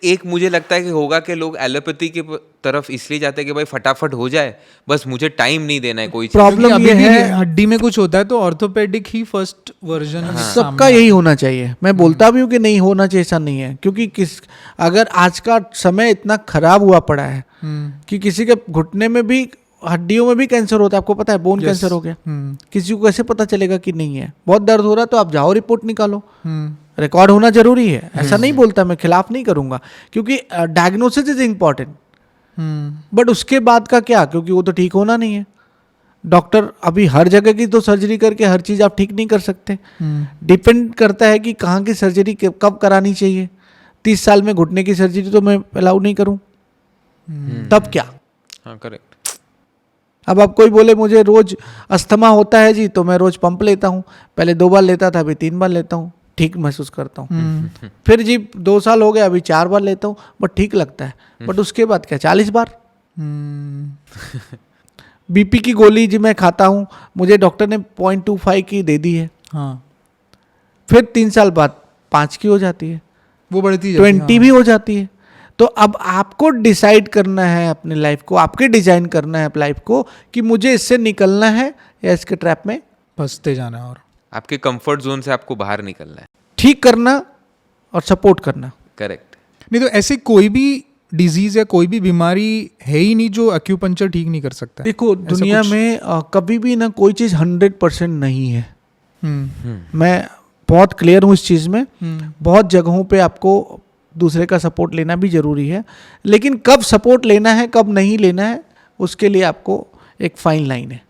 एक मुझे लगता है कि होगा कि लोग एलोपैथी की तरफ इसलिए जाते हैं कि भाई फटाफट हो जाए, बस मुझे टाइम नहीं देना है कोई चीज। प्रॉब्लम अभी ये भी है, हड्डी में कुछ होता है तो ऑर्थोपेडिक ही फर्स्ट वर्जन सबका यही होना चाहिए। मैं बोलता भी हूँ कि नहीं होना चाहिए, ऐसा नहीं है, क्योंकि अगर आज का समय इतना खराब हुआ पड़ा है कि किसी के घुटने में भी, हड्डियों में भी कैंसर होता है, आपको पता है, बोन कैंसर हो गया, किसी को कैसे पता चलेगा कि नहीं है? बहुत दर्द हो रहा है तो आप जाओ रिपोर्ट निकालो, रिकॉर्ड होना जरूरी है। ऐसा नहीं बोलता, मैं खिलाफ नहीं करूंगा, क्योंकि डायग्नोसिस इज इम्पॉर्टेंट, बट उसके बाद का क्या, क्योंकि वो तो ठीक होना नहीं है। डॉक्टर अभी हर जगह की तो सर्जरी करके हर चीज आप ठीक नहीं कर सकते, डिपेंड करता है कि कहाँ की सर्जरी कब करानी चाहिए। 30 साल में घुटने की सर्जरी तो मैं अलाउ नहीं करूं, तब क्या? हाँ, करेक्ट। अब आप कोई बोले मुझे रोज अस्थमा होता है जी, तो मैं रोज पंप लेता हूँ, पहले 2 बार लेता था, अभी 3 बार लेता हूँ, ठीक महसूस करता हूँ। फिर जी 2 साल हो गए, अभी 4 बार लेता हूँ, बट ठीक लगता है। बट उसके बाद क्या, 40 बार? बीपी की गोली जी मैं खाता हूँ, मुझे डॉक्टर ने 0.25 की दे दी है, फिर 3 साल बाद 5 की हो जाती है, वो बढ़ती 20 भी हो जाती है। तो अब आपको डिसाइड करना है अपने लाइफ को, आपके डिजाइन करना है लाइफ को कि मुझे इससे निकलना है या इसके ट्रैप में फंसते जाना, और आपके कंफर्ट जोन से आपको बाहर निकलना है, ठीक करना और सपोर्ट करना। करेक्ट। नहीं तो ऐसे कोई भी डिजीज या कोई भी बीमारी है ही नहीं जो एक्यूपंक्चर ठीक नहीं कर सकता है। देखो दुनिया में कभी भी ना कोई चीज़ 100% नहीं है। मैं बहुत क्लियर हूँ इस चीज़ में। बहुत जगहों पे आपको दूसरे का सपोर्ट लेना भी ज़रूरी है, लेकिन कब सपोर्ट लेना है कब नहीं लेना है उसके लिए आपको एक फाइन लाइन है,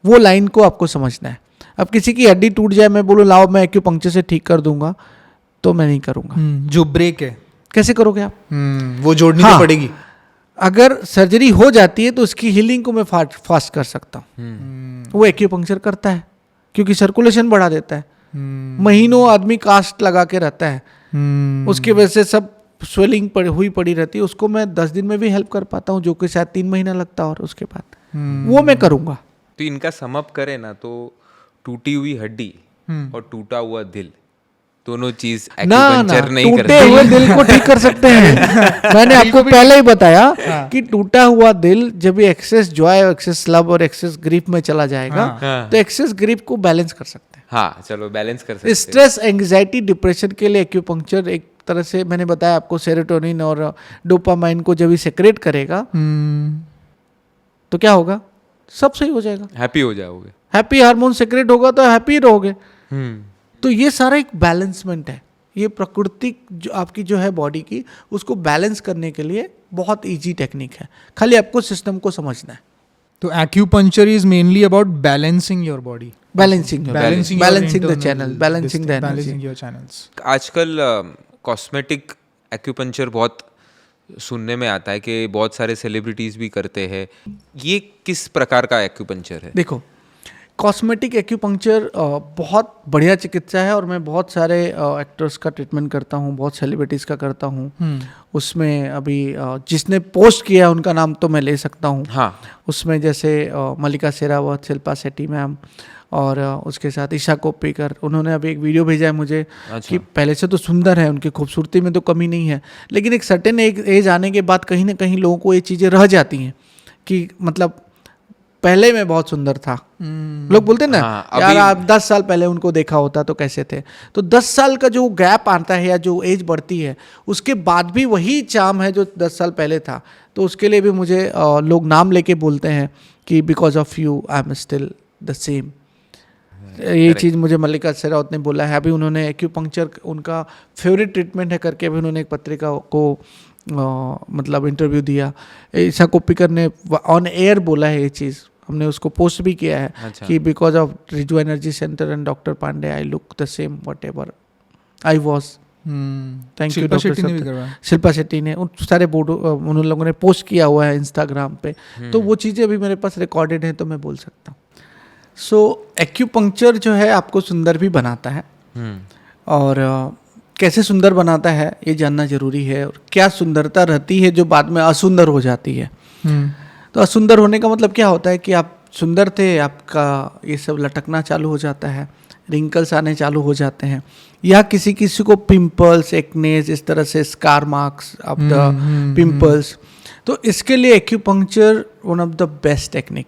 वो लाइन को आपको समझना है। अब किसी की हड्डी टूट जाए, मैं बोलूँ लाओ मैं एक्यूपंक्चर से ठीक कर दूंगा, तो मैं नहीं करूँगा। जो ब्रेक है कैसे करोगे आप? वो जोड़नी हाँ, तो पड़ेगी। अगर सर्जरी हो जाती है तो उसकी हीलिंग को मैं फास्ट कर सकता हूँ, वो एक्यूपंक्चर करता है, क्योंकि सर्कुलेशन बढ़ा देता है। महीनों आदमी कास्ट लगा के रहता है, उसकी वजह से सब स्वेलिंग हुई पड़ी रहती है, उसको मैं 10 दिन में भी हेल्प कर पाता हूँ, जो कि शायद 3 महीना लगता है, और उसके बाद वो मैं करूँगा। तो इनका समअप करें ना, तो टूटी हुई हड्डी और टूटा हुआ दिल, दोनों चीज एक्यूपंक्चर नहीं कर टूटे हुए दिल को ठीक कर सकते हैं। मैंने आपको पहले ही बताया कि टूटा हुआ दिल जब ये एक्सेस जॉय, एक्सेस लव और एक्सेस ग्रीफ में चला जाएगा, तो एक्सेस ग्रीफ को बैलेंस कर सकते हैं। हाँ, चलो बैलेंस कर सकते हैं। स्ट्रेस, एंग्जाइटी, डिप्रेशन के लिए एक्यूपंक्चर एक तरह से, मैंने बताया आपको, सेरोटोनिन और डोपामाइन को जब ये सेक्रेट करेगा तो क्या होगा, सब सही हो जाएगा, हैप्पी हो जाओगे, हैप्पी हार्मोन सेक्रेट होगा तो हैप्पी रहोगे। तो ये सारा एक बैलेंसमेंट है, ये प्रकृति जो आपकी जो है बॉडी की, उसको बैलेंस करने के लिए बहुत इजी टेक्निक है, खाली आपको सिस्टम को समझना है। तो acupuncture is mainly about balancing your body, balancing the channel, balancing the energy. Your channels. आजकल कॉस्मेटिक एक्यूपंक्चर बहुत सुनने में आता है कि बहुत सारे सेलिब्रिटीज भी करते हैं, ये किस प्रकार का एक्यूपंक्चर है? देखो, कॉस्मेटिक एक्यूपंक्चर बहुत बढ़िया चिकित्सा है, और मैं बहुत सारे एक्टर्स का ट्रीटमेंट करता हूँ, बहुत सेलिब्रिटीज़ का करता हूँ। उसमें अभी जिसने पोस्ट किया उनका नाम तो मैं ले सकता हूँ। हाँ, उसमें जैसे मल्लिका शेरावत, शिल्पा शेट्टी मैम, और उसके साथ ईशा कोप्पिकर, उन्होंने अभी एक वीडियो भेजा है मुझे। अच्छा। कि पहले से तो सुंदर है, उनकी खूबसूरती में तो कमी नहीं है, लेकिन एक सर्टेन एज आने के बाद कहीं ना कहीं लोगों को ये चीज़ें रह जाती हैं कि मतलब पहले मैं बहुत सुंदर था। लोग बोलते हैं ना, हाँ, यार आप 10 साल पहले उनको देखा होता तो कैसे थे। तो 10 साल का जो गैप आता है या जो एज बढ़ती है, उसके बाद भी वही चार्म है जो 10 साल पहले था। तो उसके लिए भी मुझे लोग नाम लेके बोलते हैं कि because of you I am still the same. ये चीज़ मुझे मल्लिका शेरावत ने बोला है। अभी उन्होंने एक्यूपंक्चर उनका फेवरेट ट्रीटमेंट है करके अभी उन्होंने एक पत्रिका को मतलब इंटरव्यू दिया। ईशा कोप्पिकर ने ऑन एयर बोला है ये चीज़, हमने उसको पोस्ट भी किया है। अच्छा। कि because of Riju energy centre and doctor Pandey I look the same whatever I was. Thank you Shilpa Shetty ने भी डॉक्टर करवाया। शिल्पा शेट्टी ने उन सारे बोर्ड उन लोगों ने पोस्ट किया हुआ है इंस्टाग्राम पे, तो वो चीज़ें अभी मेरे पास रिकॉर्डेड है तो मैं बोल सकता हूँ। सो एक्यूपंक्चर जो है आपको सुंदर भी बनाता है, और कैसे सुंदर बनाता है ये जानना जरूरी है, और क्या सुंदरता रहती है जो बाद में असुंदर हो जाती है। तो असुंदर होने का मतलब क्या होता है कि आप सुंदर थे, आपका ये सब लटकना चालू हो जाता है, रिंकल्स आने चालू हो जाते हैं, या किसी किसी को पिंपल्स, एक्नेस, इस तरह से scar marks of the pimples. तो इसके लिए acupuncture one of the best technique.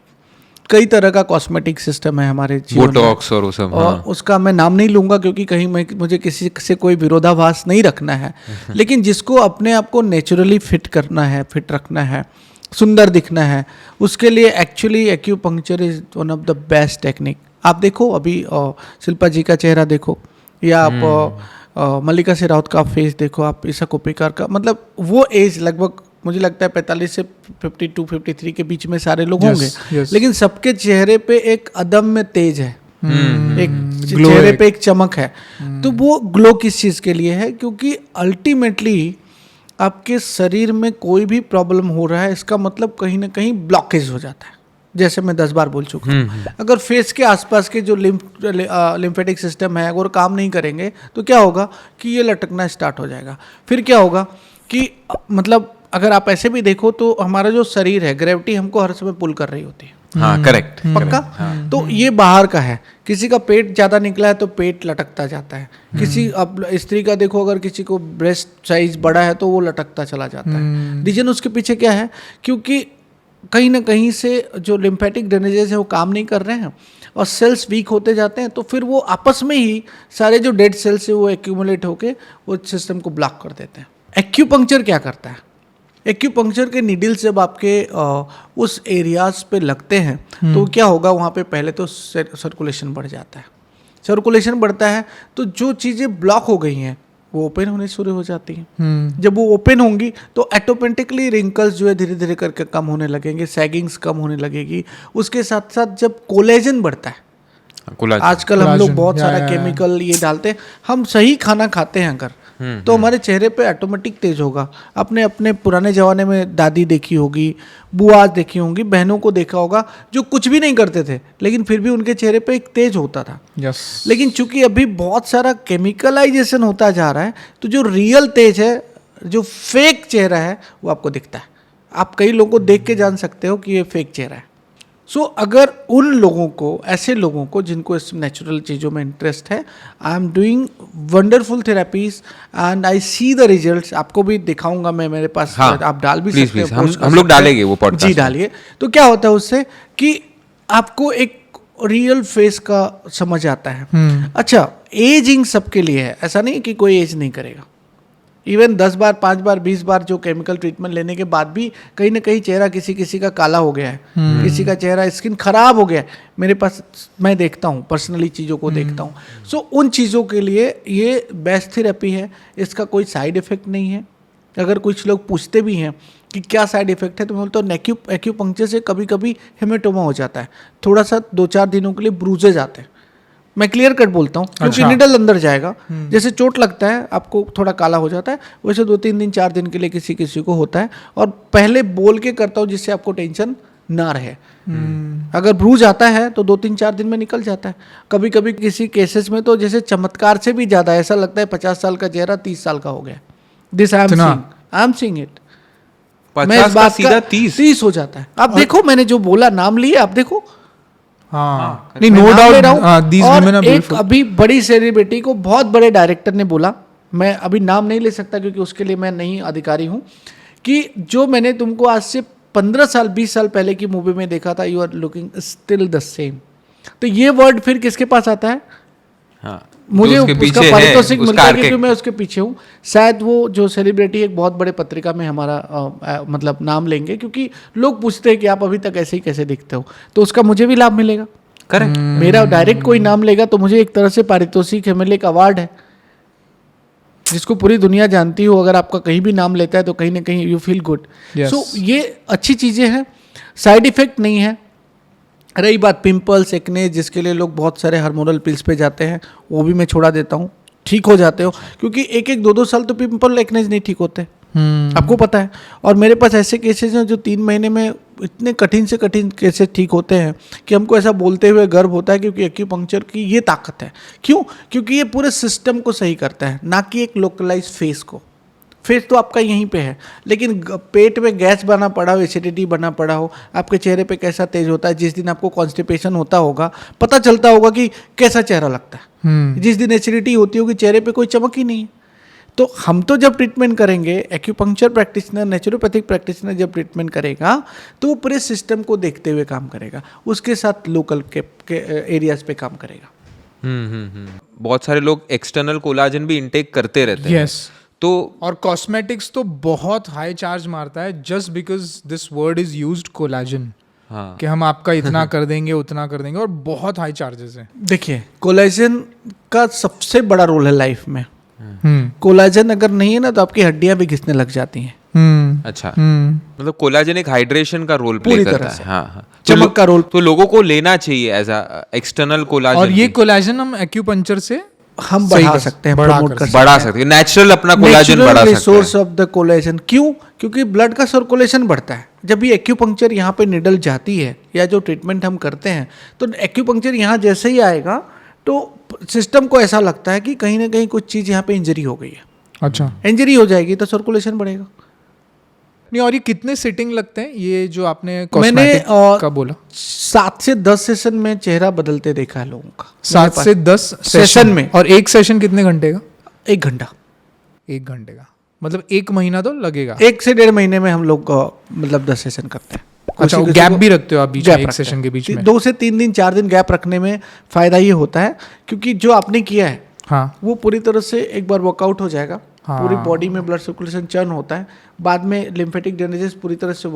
कई तरह का कॉस्मेटिक सिस्टम है हमारे जीवन में, बोटॉक्स और वो सब, और उसका मैं नाम नहीं लूंगा क्योंकि कहीं मुझे किसी से कोई विरोधाभास नहीं रखना है। लेकिन जिसको अपने आप को नेचुरली फिट करना है, फिट रखना है, सुंदर दिखना है, उसके लिए actually acupuncture is one of the best technique. आप देखो अभी शिल्पा जी का चेहरा देखो, या आप मल्लिका शेरावत का फेस देखो, आप ईशा कोप्पिकर का, मतलब वो एज लगभग मुझे लगता है 45 से 52-53 के बीच में सारे लोग होंगे, लेकिन सबके चेहरे पे एक अदम्य तेज है, एक चेहरे पे एक चमक है। तो वो ग्लो किस चीज़ के लिए है? क्योंकि अल्टीमेटली आपके शरीर में कोई भी प्रॉब्लम हो रहा है, इसका मतलब कहीं ना कहीं ब्लॉकेज हो जाता है। जैसे मैं 10 बार बोल चुका हूँ, अगर फेस के आसपास के जो लिम्फेटिक सिस्टम है अगर काम नहीं करेंगे तो क्या होगा कि ये लटकना स्टार्ट हो जाएगा। फिर क्या होगा कि मतलब अगर आप ऐसे भी देखो तो हमारा जो शरीर है, ग्रेविटी हमको हर समय पुल कर रही होती है। हाँ, करेक्ट, पक्का। तो ये बाहर का है, किसी का पेट ज़्यादा निकला है तो पेट लटकता जाता है, किसी अब स्त्री का देखो अगर किसी को ब्रेस्ट साइज बड़ा है तो वो लटकता चला जाता है। रीजन उसके पीछे क्या है? क्योंकि कहीं ना कहीं से जो लिम्फेटिक ड्रेनेजेस है वो काम नहीं कर रहे हैं और सेल्स वीक होते जाते हैं, तो फिर वो आपस में ही सारे जो डेड सेल्स है वो एक्यूमुलेट होके वो सिस्टम को ब्लॉक कर देते हैं। एक्यूपंक्चर क्या करता है? एक्यूपंक्चर के नीडल्स जब आपके उस एरियाज पे लगते हैं तो क्या होगा, वहाँ पे पहले तो सर्कुलेशन बढ़ जाता है। सर्कुलेशन बढ़ता है तो जो चीज़ें ब्लॉक हो गई हैं वो ओपन होने शुरू हो जाती हैं। जब वो ओपन होंगी तो ऑटोमेटिकली रिंकल्स जो है धीरे धीरे करके कम होने लगेंगे, सैगिंग्स कम होने लगेगी। उसके साथ साथ जब कोलेजन बढ़ता है, आजकल हम लोग बहुत सारा केमिकल ये डालते हैं, हम सही खाना खाते हैं अगर तो हमारे चेहरे पे ऑटोमेटिक तेज होगा। अपने अपने पुराने जमाने में दादी देखी होगी, बुआ देखी होंगी, बहनों को देखा होगा जो कुछ भी नहीं करते थे लेकिन फिर भी उनके चेहरे पे एक तेज होता था। लेकिन चूंकि अभी बहुत सारा केमिकलाइजेशन होता जा रहा है तो जो रियल तेज है, जो फेक चेहरा है वो आपको दिखता है। आप कई लोगों को देख के जान सकते हो कि ये फेक चेहरा है। सो अगर उन लोगों को, ऐसे लोगों को जिनको इस नेचुरल चीज़ों में इंटरेस्ट है, I am doing wonderful therapies and I see the results. आपको भी दिखाऊंगा मैं, मेरे पास हाँ, आप डाल भी प्लीज, सकते हो, प्लीज, हम लोग डालेंगे वो पॉडकास्ट। जी डालिए। तो क्या होता है उससे कि आपको एक रियल फेस का समझ आता है। अच्छा, एजिंग सबके लिए है, ऐसा नहीं कि कोई एज नहीं करेगा। इवन 10 बार, 5 बार, 20 बार जो केमिकल ट्रीटमेंट लेने के बाद भी कहीं ना कहीं चेहरा किसी किसी का काला हो गया है, किसी का चेहरा स्किन खराब हो गया है। मेरे पास, मैं देखता हूँ पर्सनली, चीज़ों को देखता हूँ। सो उन चीज़ों के लिए ये बेस्ट थेरेपी है। इसका कोई साइड इफेक्ट नहीं है। अगर कुछ लोग पूछते भी हैं कि क्या साइड इफेक्ट है तो मैं बोलता हूँ एक्यूपंक्चर से कभी कभी हेमेटोमा हो जाता है, थोड़ा सा 2-4 दिनों के लिए ब्रूजेज आते हैं। मैं क्लियर कट बोलता हूँ क्योंकि निडल अंदर जाएगा, जैसे चोट लगता है आपको थोड़ा काला हो जाता है, वैसे 2-3 दिन 4 दिन के लिए किसी किसी को होता है। और पहले बोल के करता हूँ जिससे आपको टेंशन ना रहे। अगर ब्रूज आता है तो 2-3-4 दिन में निकल जाता है। कभी कभी किसी केसेस में तो जैसे चमत्कार से भी ज़्यादा ऐसा लगता है 50 साल का चेहरा 30 साल का हो गया। This I am seeing it. मैं इस बात का 30 हो जाता है। आप देखो, मैंने जो बोला नाम लिए, आप देखो। नहीं, नो डाउट। और एक अभी बड़ी सेलिब्रिटी को बहुत बड़े डायरेक्टर ने बोला, मैं अभी नाम नहीं ले सकता क्योंकि उसके लिए मैं नहीं अधिकारी हूँ, कि जो मैंने तुमको आज से 15 साल 20 साल पहले की मूवी में देखा था, you are looking still the same. तो ये वर्ड फिर किसके पास आता है? हाँ, मुझे उसका पारितोषिक मिलता है क्योंकि मैं उसके पीछे हूँ। शायद वो जो सेलिब्रिटी एक बहुत बड़े पत्रिका में हमारा मतलब नाम लेंगे, क्योंकि लोग पूछते हैं कि आप अभी तक ऐसे ही कैसे दिखते हो, तो उसका मुझे भी लाभ मिलेगा। करेक्ट। मेरा डायरेक्ट कोई नाम लेगा तो मुझे एक तरह से पारितोषिक है, मेरे एक अवार्ड है जिसको पूरी दुनिया जानती हो। अगर आपका कहीं भी नाम लेता है तो कहीं ना कहीं यू फील गुड। सो ये अच्छी चीज़ें हैं, साइड इफेक्ट नहीं है। रही बात पिंपल्स, एक्ने, जिसके लिए लोग बहुत सारे हार्मोनल पिल्स पे जाते हैं, वो भी मैं छोड़ा देता हूँ। ठीक हो जाते हो, क्योंकि 1-2 साल तो पिंपल एक्नेज नहीं ठीक होते, आपको पता है। और मेरे पास ऐसे केसेस हैं जो 3 महीने में इतने कठिन से कठिन केसेस ठीक होते हैं कि हमको ऐसा बोलते हुए गर्व होता है, क्योंकि एक्यूपंक्चर की ये ताकत है। क्यों? क्योंकि ये पूरे सिस्टम को सही करता है, ना कि एक लोकलाइज फेस को। फेस तो आपका यहीं पे है, लेकिन पेट में गैस बना पड़ा हो, एसिडिटी बना पड़ा हो, आपके चेहरे पे कैसा तेज होता है। जिस दिन आपको कॉन्स्टिपेशन होता होगा, पता चलता होगा कि कैसा चेहरा लगता है। जिस दिन एसिडिटी होती होगी, चेहरे पे कोई चमक ही नहीं है। तो हम तो जब ट्रीटमेंट करेंगे, एक्यूपंक्चर प्रैक्टिशनर, नेचुरोपैथिक प्रैक्टिशनर जब ट्रीटमेंट करेगा, तो वो पूरे सिस्टम को देखते हुए काम करेगा, उसके साथ लोकल के एरियाज पे काम करेगा। बहुत सारे लोग एक्सटर्नल कोलाजन भी इनटेक करते रहते हैं। यस। तो और कॉस्मेटिक्स तो बहुत हाई चार्ज मारता है just because this word is used collagen, हाँ, कि हम आपका इतना कर देंगे उतना कर देंगे, और बहुत हाई चार्जेस है। देखिए, कोलेजन का सबसे बड़ा रोल है लाइफ में। कोलाजन अगर नहीं है ना, तो आपकी हड्डियां भी घिसने लग जाती हैं। अच्छा, मतलब कोलाजन एक हाइड्रेशन का रोल प्ले पूरी करता तरह है। से। हाँ, हाँ। चमक का रोल। तो लोगों को लेना चाहिए एज अ एक्सटर्नल कोलाजन। और ये कोलाजन हम एक्यूपंक्चर से हम सही बढ़ा कर- सकते हैं, बढ़ा प्रमोट कर कर सकते बढ़ा सकते हैं, नेचुरल अपना कोलाजन बढ़ा सकते रिसोर्स हैं। Of the collagen. क्यों? क्योंकि ब्लड का सर्कुलेशन बढ़ता है। जब भी एक्यूपंक्चर यहाँ पे निडल जाती है, या जो ट्रीटमेंट हम करते हैं, तो एक्यूपंक्चर यहाँ जैसे ही आएगा, तो सिस्टम को ऐसा लगता है कि कहीं ना कहीं कुछ चीज़ यहाँ पे इंजरी हो गई है। अच्छा। इंजरी हो जाएगी तो सर्कुलेशन बढ़ेगा। नहीं, और ये कितने सिटिंग लगते हैं, ये जो आपने मैंने कॉस्मेटिक का बोला? 7 से 10 सेशन में चेहरा बदलते देखा है लोगों का। 7 से 10 सेशन में। और एक सेशन कितने घंटे का? 1 घंटा। 1 घंटे का, मतलब 1 महीना तो लगेगा। 1 से 1.5 महीने में हम लोग मतलब 10 सेशन करते हैं। अच्छा, किसी गैप को भी रखते हो आप बीच gap में, एक रखते सेशन हैं। के बीच में? 2 से 3 दिन 4 दिन गैप रखने में फायदा ये होता है, क्योंकि जो आपने किया है हाँ। वो पूरी तरह से एक बार वर्कआउट हो जाएगा। हाँ। पूरी बॉडी में ब्लड सर्कुलेशन चर्न होता है, बाद में लिम्फेटिक ड्रेनेजेस पूरी तरह से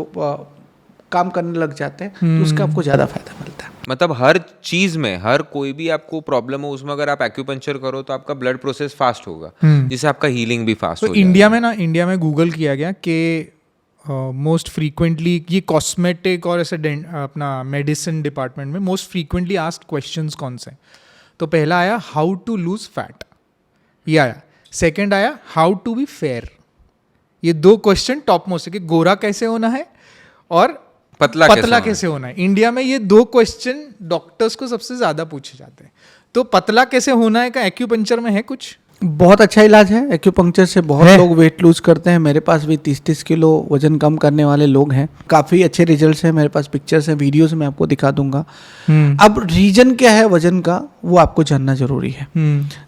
काम करने लग जाते हैं, तो उसका आपको ज़्यादा फायदा मिलता है। मतलब हर चीज में, हर कोई भी आपको प्रॉब्लम हो, उसमें अगर आप एक्यूपंक्चर करो तो आपका ब्लड प्रोसेस फास्ट होगा, जिससे आपका हीलिंग भी फास्ट तो हो इंडिया में गूगल किया गया कि मोस्ट फ्रीक्वेंटली ये कॉस्मेटिक और ऐसे अपना मेडिसिन डिपार्टमेंट में मोस्ट फ्रीक्वेंटली आस्क्ड क्वेश्चंस कौन से हैं? तो पहला आया हाउ टू लूज फैट, ये आया। सेकंड आया हाउ टू बी फेयर। ये 2 क्वेश्चन टॉप मोस्ट है, कि गोरा कैसे होना है और पतला कैसे होना है। इंडिया में ये 2 क्वेश्चन डॉक्टर्स को सबसे ज्यादा पूछे जाते हैं। तो पतला कैसे होना है का एक्यूपंक्चर में है कुछ? बहुत अच्छा इलाज है एक्यूपंक्चर से। बहुत लोग वेट लूज करते हैं। मेरे पास भी 30-30 किलो वजन कम करने वाले लोग हैं। काफ़ी अच्छे रिजल्ट्स हैं। मेरे पास पिक्चर्स हैं, वीडियोस में आपको दिखा दूंगा। अब रीजन क्या है वजन का, वो आपको जानना जरूरी है।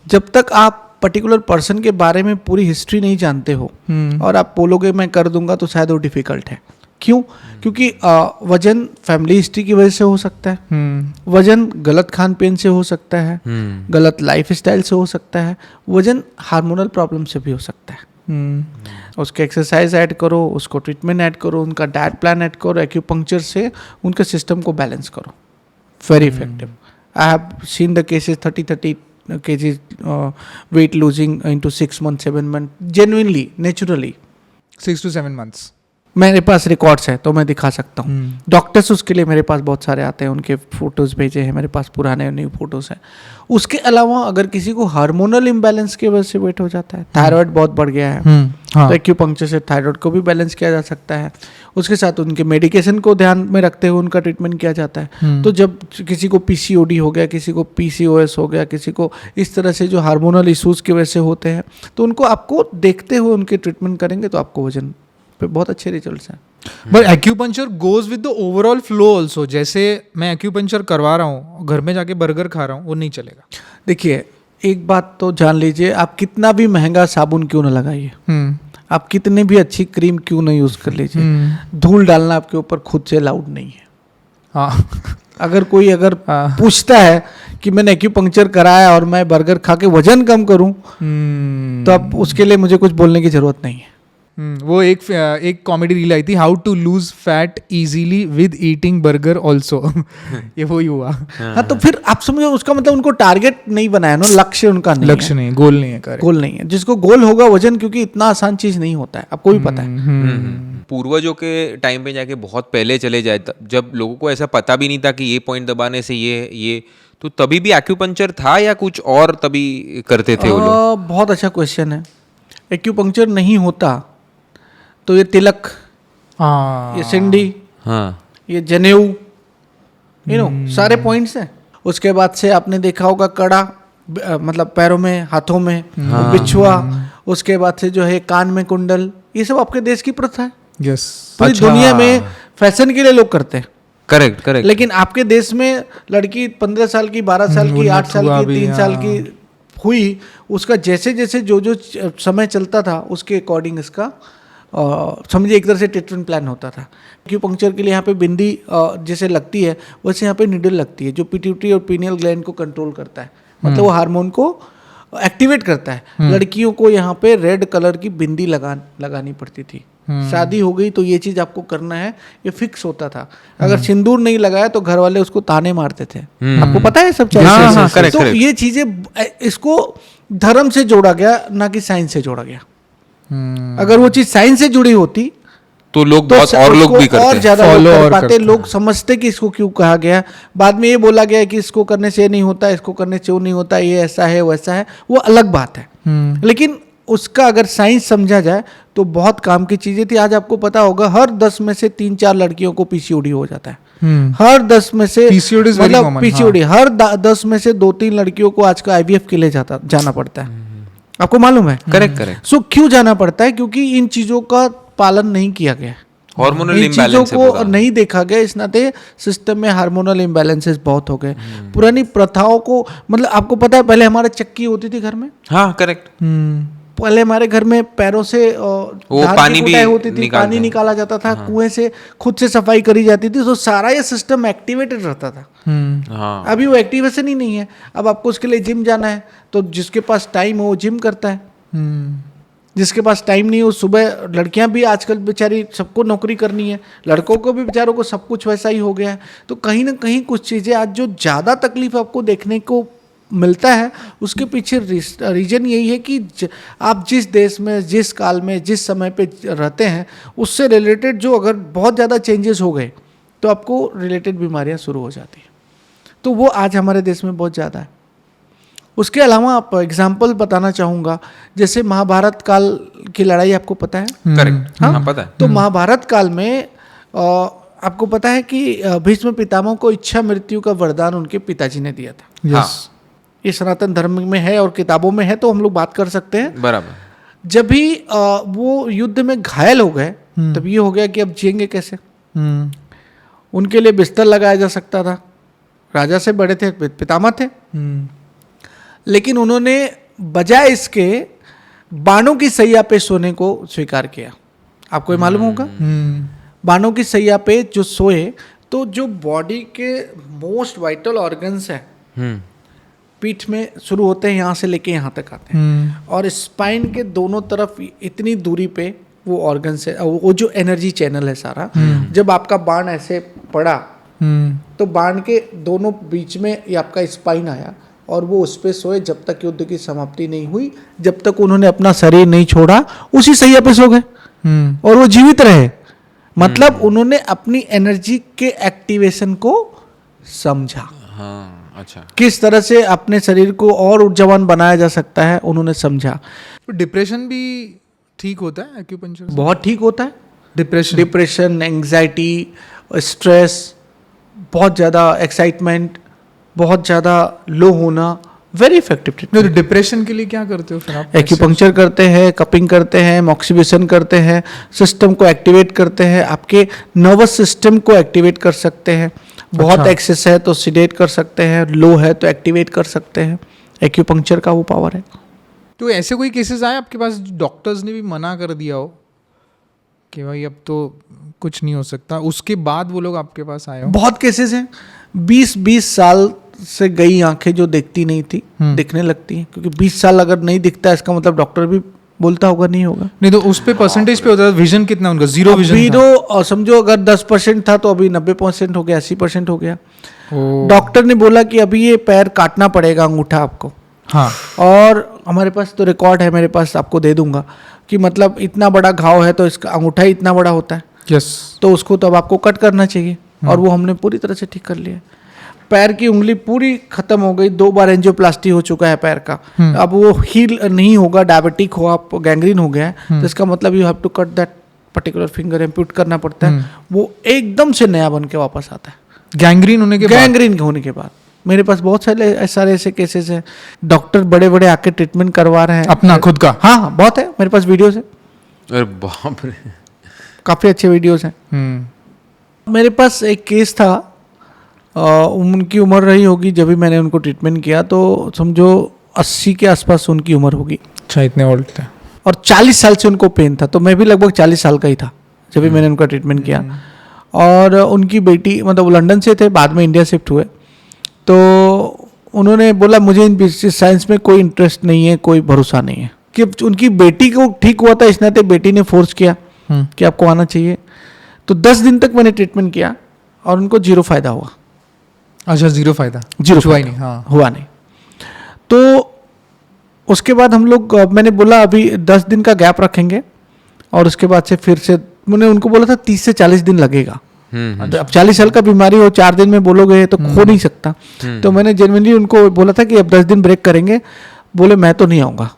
जब तक आप पर्टिकुलर पर्सन के बारे में पूरी हिस्ट्री नहीं जानते हो और आप बोलोगे मैं कर दूंगा, तो शायद वो डिफिकल्ट है। क्यों? क्योंकि वजन फैमिली हिस्ट्री की वजह से हो सकता है, वजन गलत खान पीन से हो सकता है, गलत लाइफ स्टाइल से हो सकता है, वजन हार्मोनल प्रॉब्लम से भी हो सकता है। उसके एक्सरसाइज ऐड करो, उसको ट्रीटमेंट ऐड करो, उनका डाइट प्लान ऐड करो, एक्यूपंक्चर से उनके सिस्टम को बैलेंस करो। Very effective. I have seen the cases 30 kgs weight losing into 6 months, 7 months, genuinely, naturally. 6 to 7 months. मेरे पास रिकॉर्ड्स है तो मैं दिखा सकता हूँ। डॉक्टर्स उसके लिए मेरे पास बहुत सारे आते हैं, उनके फोटोज भेजे हैं मेरे पास, पुराने न्यू फोटोज हैं। उसके अलावा अगर किसी को हार्मोनल इम्बैलेंस की वजह से वेट हो जाता है, थायराइड बहुत बढ़ गया है, तो एक्यूपंक्चर से थायराइड को भी बैलेंस किया जा सकता है। उसके साथ उनके मेडिकेशन को ध्यान में रखते हुए उनका ट्रीटमेंट किया जाता है। तो जब किसी को पीसीओडी हो गया, किसी को पीसीओएस हो गया, किसी को इस तरह से जो हार्मोनल इश्यूज की वजह से होते हैं, तो उनको आपको देखते हुए उनके ट्रीटमेंट करेंगे तो आपको वजन पे बहुत अच्छे रिजल्ट्स हैं। But acupuncture goes with the overall flow also. जैसे मैं एक्यूपंक्चर करवा रहा हूँ, घर में जाके बर्गर खा रहा हूँ, वो नहीं चलेगा। देखिए, एक बात तो जान लीजिए, आप कितना भी महंगा साबुन क्यों ना लगाइए, आप कितनी भी अच्छी क्रीम क्यों ना यूज कर लीजिए, धूल डालना आपके ऊपर खुद से अलाउड नहीं है। हाँ। अगर कोई पूछता है कि मैंने एक्यूपंक्चर कराया और मैं बर्गर खा के वजन कम करूं, तो अब उसके लिए मुझे कुछ बोलने की जरूरत नहीं है। वो एक कॉमेडी रील आई थी, how to lose fat easily with eating burger also. ये वही हुआ। हाँ, तो फिर आप समझो, उसका मतलब उनको टारगेट नहीं बनाया ना, लक्ष्य उनका नहीं, लक्ष्य नहीं, गोल नहीं है, गोल नहीं है। जिसको गोल होगा वजन, क्योंकि इतना आसान चीज नहीं होता है, आपको भी पता है। पूर्वजों के टाइम पे जाके बहुत पहले चले जाए, जब लोगों को ऐसा पता भी नहीं था कि ये पॉइंट दबाने से ये, तो तभी भी एक्यूपंक्चर था या कुछ और तभी करते थे वो लोग? बहुत अच्छा क्वेश्चन है। एक्यूपंक्चर नहीं होता तो ये तिलक, हाँ ये सिंडी, हाँ ये जनेऊ, सारे पॉइंट्स हैं। उसके बाद से आपने देखा होगा कड़ा, मतलब पैरों में, हाथों में बिछुआ, उसके बाद से जो है कान में कुंडल, ये सब आपके देश की प्रथा है। यस पूरी अच्छा। दुनिया में फैशन के लिए लोग करते हैं, करेक्ट करेक्ट। लेकिन आपके देश में लड़की 15 साल की, 12 साल की, 8 साल की, 3 साल की हुई, उसका जैसे जैसे जो समय चलता था उसके अकॉर्डिंग इसका समझिए एक तरह से ट्रीटमेंट प्लान होता था। एक्यूपंक्चर के लिए यहाँ पे बिंदी जैसे लगती है वैसे यहाँ पे निडल लगती है जो पिट्यूटरी और पीनियल ग्लैंड को कंट्रोल करता है, मतलब वो हार्मोन को एक्टिवेट करता है। लड़कियों को यहाँ पे रेड कलर की बिंदी लगानी पड़ती थी। शादी हो गई तो ये चीज आपको करना है, ये फिक्स होता था। अगर सिंदूर नहीं लगाया तो घर वाले उसको ताने मारते थे। आपको पता है सब चीजें। तो ये चीजें, इसको धर्म से जोड़ा गया ना कि साइंस से जोड़ा गया। अगर वो चीज साइंस से जुड़ी होती तो लोग बहुत और लोग भी करते और हैं, ज्यादा follow लोग और कर पाते, करते लोग समझते कि इसको क्यों कहा गया। बाद में ये बोला गया कि इसको करने से नहीं होता, इसको करने से वो नहीं होता, ये ऐसा है वैसा है, वो अलग बात है। लेकिन उसका अगर साइंस समझा जाए तो बहुत काम की चीजें थी। आज आपको पता होगा हर 10 में से 3-4 लड़कियों को पीसीओडी हो जाता है। हर 10 में से PCOD is very मतलब common, पीसीओडी हर 10 में से 2-3 लड़कियों को आज का आईवीएफ के लिए जाना पड़ता है। आपको मालूम है? Correct correct. सो क्यों जाना पड़ता है? क्योंकि इन चीजों का पालन नहीं किया गया, हार्मोनल इन चीजों इम्बैलेंस को नहीं देखा गया। इस नाते सिस्टम में हार्मोनल इम्बैलेंसेस बहुत हो गए। पुरानी प्रथाओं को, मतलब आपको पता है पहले हमारे चक्की होती थी घर में, हाँ करेक्ट। पहले हमारे घर में पैरों से धान पानी की भी कुटाई होती थी, निकालते पानी हैं। निकाला जाता था, कुएं से खुद से सफाई करी जाती थी। तो सारा ये सिस्टम एक्टिवेटेड रहता था। हाँ अभी वो एक्टिवेशन ही नहीं है। अब आपको उसके लिए जिम जाना है तो जिसके पास टाइम हो वो जिम करता है, जिसके पास टाइम नहीं हो, सुबह लड़कियां भी आजकल बेचारी सबको नौकरी करनी है, लड़कों को भी बेचारों को सब कुछ वैसा ही हो गया है। तो कहीं ना कहीं कुछ चीज़ें आज जो ज़्यादा तकलीफ आपको देखने को मिलता है उसके पीछे रीजन यही है कि आप जिस देश में, जिस काल में, जिस समय पे रहते हैं उससे रिलेटेड जो अगर बहुत ज़्यादा चेंजेस हो गए तो आपको रिलेटेड बीमारियां शुरू हो जाती हैं। तो वो आज हमारे देश में बहुत ज़्यादा है। उसके अलावा आप एग्जाम्पल बताना चाहूँगा, जैसे महाभारत काल की लड़ाई आपको पता है? करेक्ट, हाँ पता है। तो महाभारत काल में आपको पता है कि भीष्म पितामह को इच्छा मृत्यु का वरदान उनके पिताजी ने दिया था। हाँ ये सनातन धर्म में है और किताबों में है, तो हम लोग बात कर सकते हैं। बराबर। जब भी वो युद्ध में घायल हो गए तब ये हो गया कि अब जिएंगे कैसे। उनके लिए बिस्तर लगाया जा सकता था, राजा से बड़े थे, पितामह थे, लेकिन उन्होंने बजाय इसके बाणों की सैया पे सोने को स्वीकार किया। आपको ये मालूम होगा, बाणों की सैया पे जो सोए तो जो बॉडी के मोस्ट वाइटल ऑर्गन्स हैं पीठ में शुरू होते हैं, यहाँ से लेके यहाँ तक आते हैं, और स्पाइन के दोनों तरफ इतनी दूरी पे वो ऑर्गन्स है, वो जो एनर्जी चैनल है सारा। जब आपका बाण ऐसे पड़ा तो बाण के दोनों बीच में ये आपका स्पाइन आया और वो उस पे सोए जब तक युद्ध की समाप्ति नहीं हुई, जब तक उन्होंने अपना शरीर नहीं छोड़ा, उसी सैया पे सो गए और वो जीवित रहे। मतलब उन्होंने अपनी एनर्जी के एक्टिवेशन को समझा। हाँ अच्छा। किस तरह से अपने शरीर को और ऊर्जावान बनाया जा सकता है उन्होंने समझा। तो डिप्रेशन भी ठीक होता है एक्यूपंक्चर से? बहुत ठीक होता है। डिप्रेशन, एंग्जाइटी, स्ट्रेस, बहुत ज़्यादा एक्साइटमेंट, बहुत ज़्यादा लो होना, वेरी इफेक्टिव ट्रीटमेंट। तो डिप्रेशन के लिए क्या करते हो फिर आप? एक्यूपंक्चर करते हैं, कपिंग करते हैं, मॉक्सिबेशन करते हैं, सिस्टम को एक्टिवेट करते हैं, आपके नर्वस सिस्टम को एक्टिवेट कर सकते हैं। बहुत एक्सेस है तो सिडेट कर सकते हैं, लो है तो एक्टिवेट कर सकते हैं। एक्यूपंक्चर का वो पावर है। तो ऐसे कोई केसेस आए आपके पास डॉक्टर्स ने भी मना कर दिया हो कि भाई अब तो कुछ नहीं हो सकता, उसके बाद वो लोग आपके पास आए हो? बहुत केसेस हैं। 20 साल से गई आंखें जो देखती नहीं थी दिखने लगती हैं, क्योंकि 20 साल अगर नहीं दिखता इसका मतलब डॉक्टर भी बोलता होगा नहीं होगा। नहीं तो उस पे परसेंटेज पे होता है विजन कितना उनका? 0 विजन था। जीरो समझो, अगर 10% था तो अभी 90% हो गया, 80% हो गया। डॉक्टर ने बोला कि अभी ये पैर काटना पड़ेगा, अंगूठा आपको। हाँ। और हमारे पास तो रिकॉर्ड है, मेरे पास आपको दे दूंगा कि मतलब इतना बड़ा घाव है तो इसका अंगूठा ही इतना बड़ा होता है। यस। तो उसको तो अब आपको कट करना चाहिए, और वो हमने पूरी तरह से ठीक कर लिया। पैर की उंगली पूरी खत्म हो गई, 2 बार एंजियोप्लास्टी हो चुका है पैर का, अब वो हील नहीं होगा, डायबिटिक हो आप, गैंग्रीन हो गया है, तो इसका मतलब you have to cut that particular finger, amputate करना पड़ता है, वो एकदम से नया बन के वापस आता है गैंग्रीन होने के बाद। गैंग्रीन होने के बाद। मेरे पास बहुत सारे ऐसे केसेस हैं, डॉक्टर बड़े बड़े आके ट्रीटमेंट करवा रहे हैं अपना खुद का। हाँ बहुत है, मेरे पास वीडियोस है, अरे बाप रे, काफ़ी अच्छे वीडियोस हैं। मेरे पास एक केस था, उनकी उम्र रही होगी जब भी मैंने उनको ट्रीटमेंट किया, तो समझो 80 के आसपास उनकी उम्र होगी। अच्छा, इतने ओल्ड थे। और 40 साल से उनको पेन था, तो मैं भी लगभग 40 साल का ही था जब भी मैंने उनका ट्रीटमेंट किया। और उनकी बेटी, मतलब वो लंदन से थे, बाद में इंडिया शिफ्ट हुए, तो उन्होंने बोला मुझे इन साइंस में कोई इंटरेस्ट नहीं है, कोई भरोसा नहीं है। कि उनकी बेटी को ठीक हुआ था, इस नाते बेटी ने फोर्स किया कि आपको आना चाहिए। तो 10 दिन तक मैंने ट्रीटमेंट किया और उनको 0 फायदा हुआ। अच्छा, 0 फायदा, 0 हुआ ही नहीं। हाँ, हुआ नहीं। तो उसके बाद हम लोग, मैंने बोला अभी 10 दिन का गैप रखेंगे और उसके बाद से फिर से, मैंने उनको बोला था 30 से 40 दिन लगेगा। अब 40 साल का बीमारी हो, 4 दिन में बोलोगे तो हो नहीं सकता। तो मैंने जेन्युइनली उनको बोला था कि अब 10 दिन ब्रेक करेंगे। बोले मैं तो नहीं आऊँगा।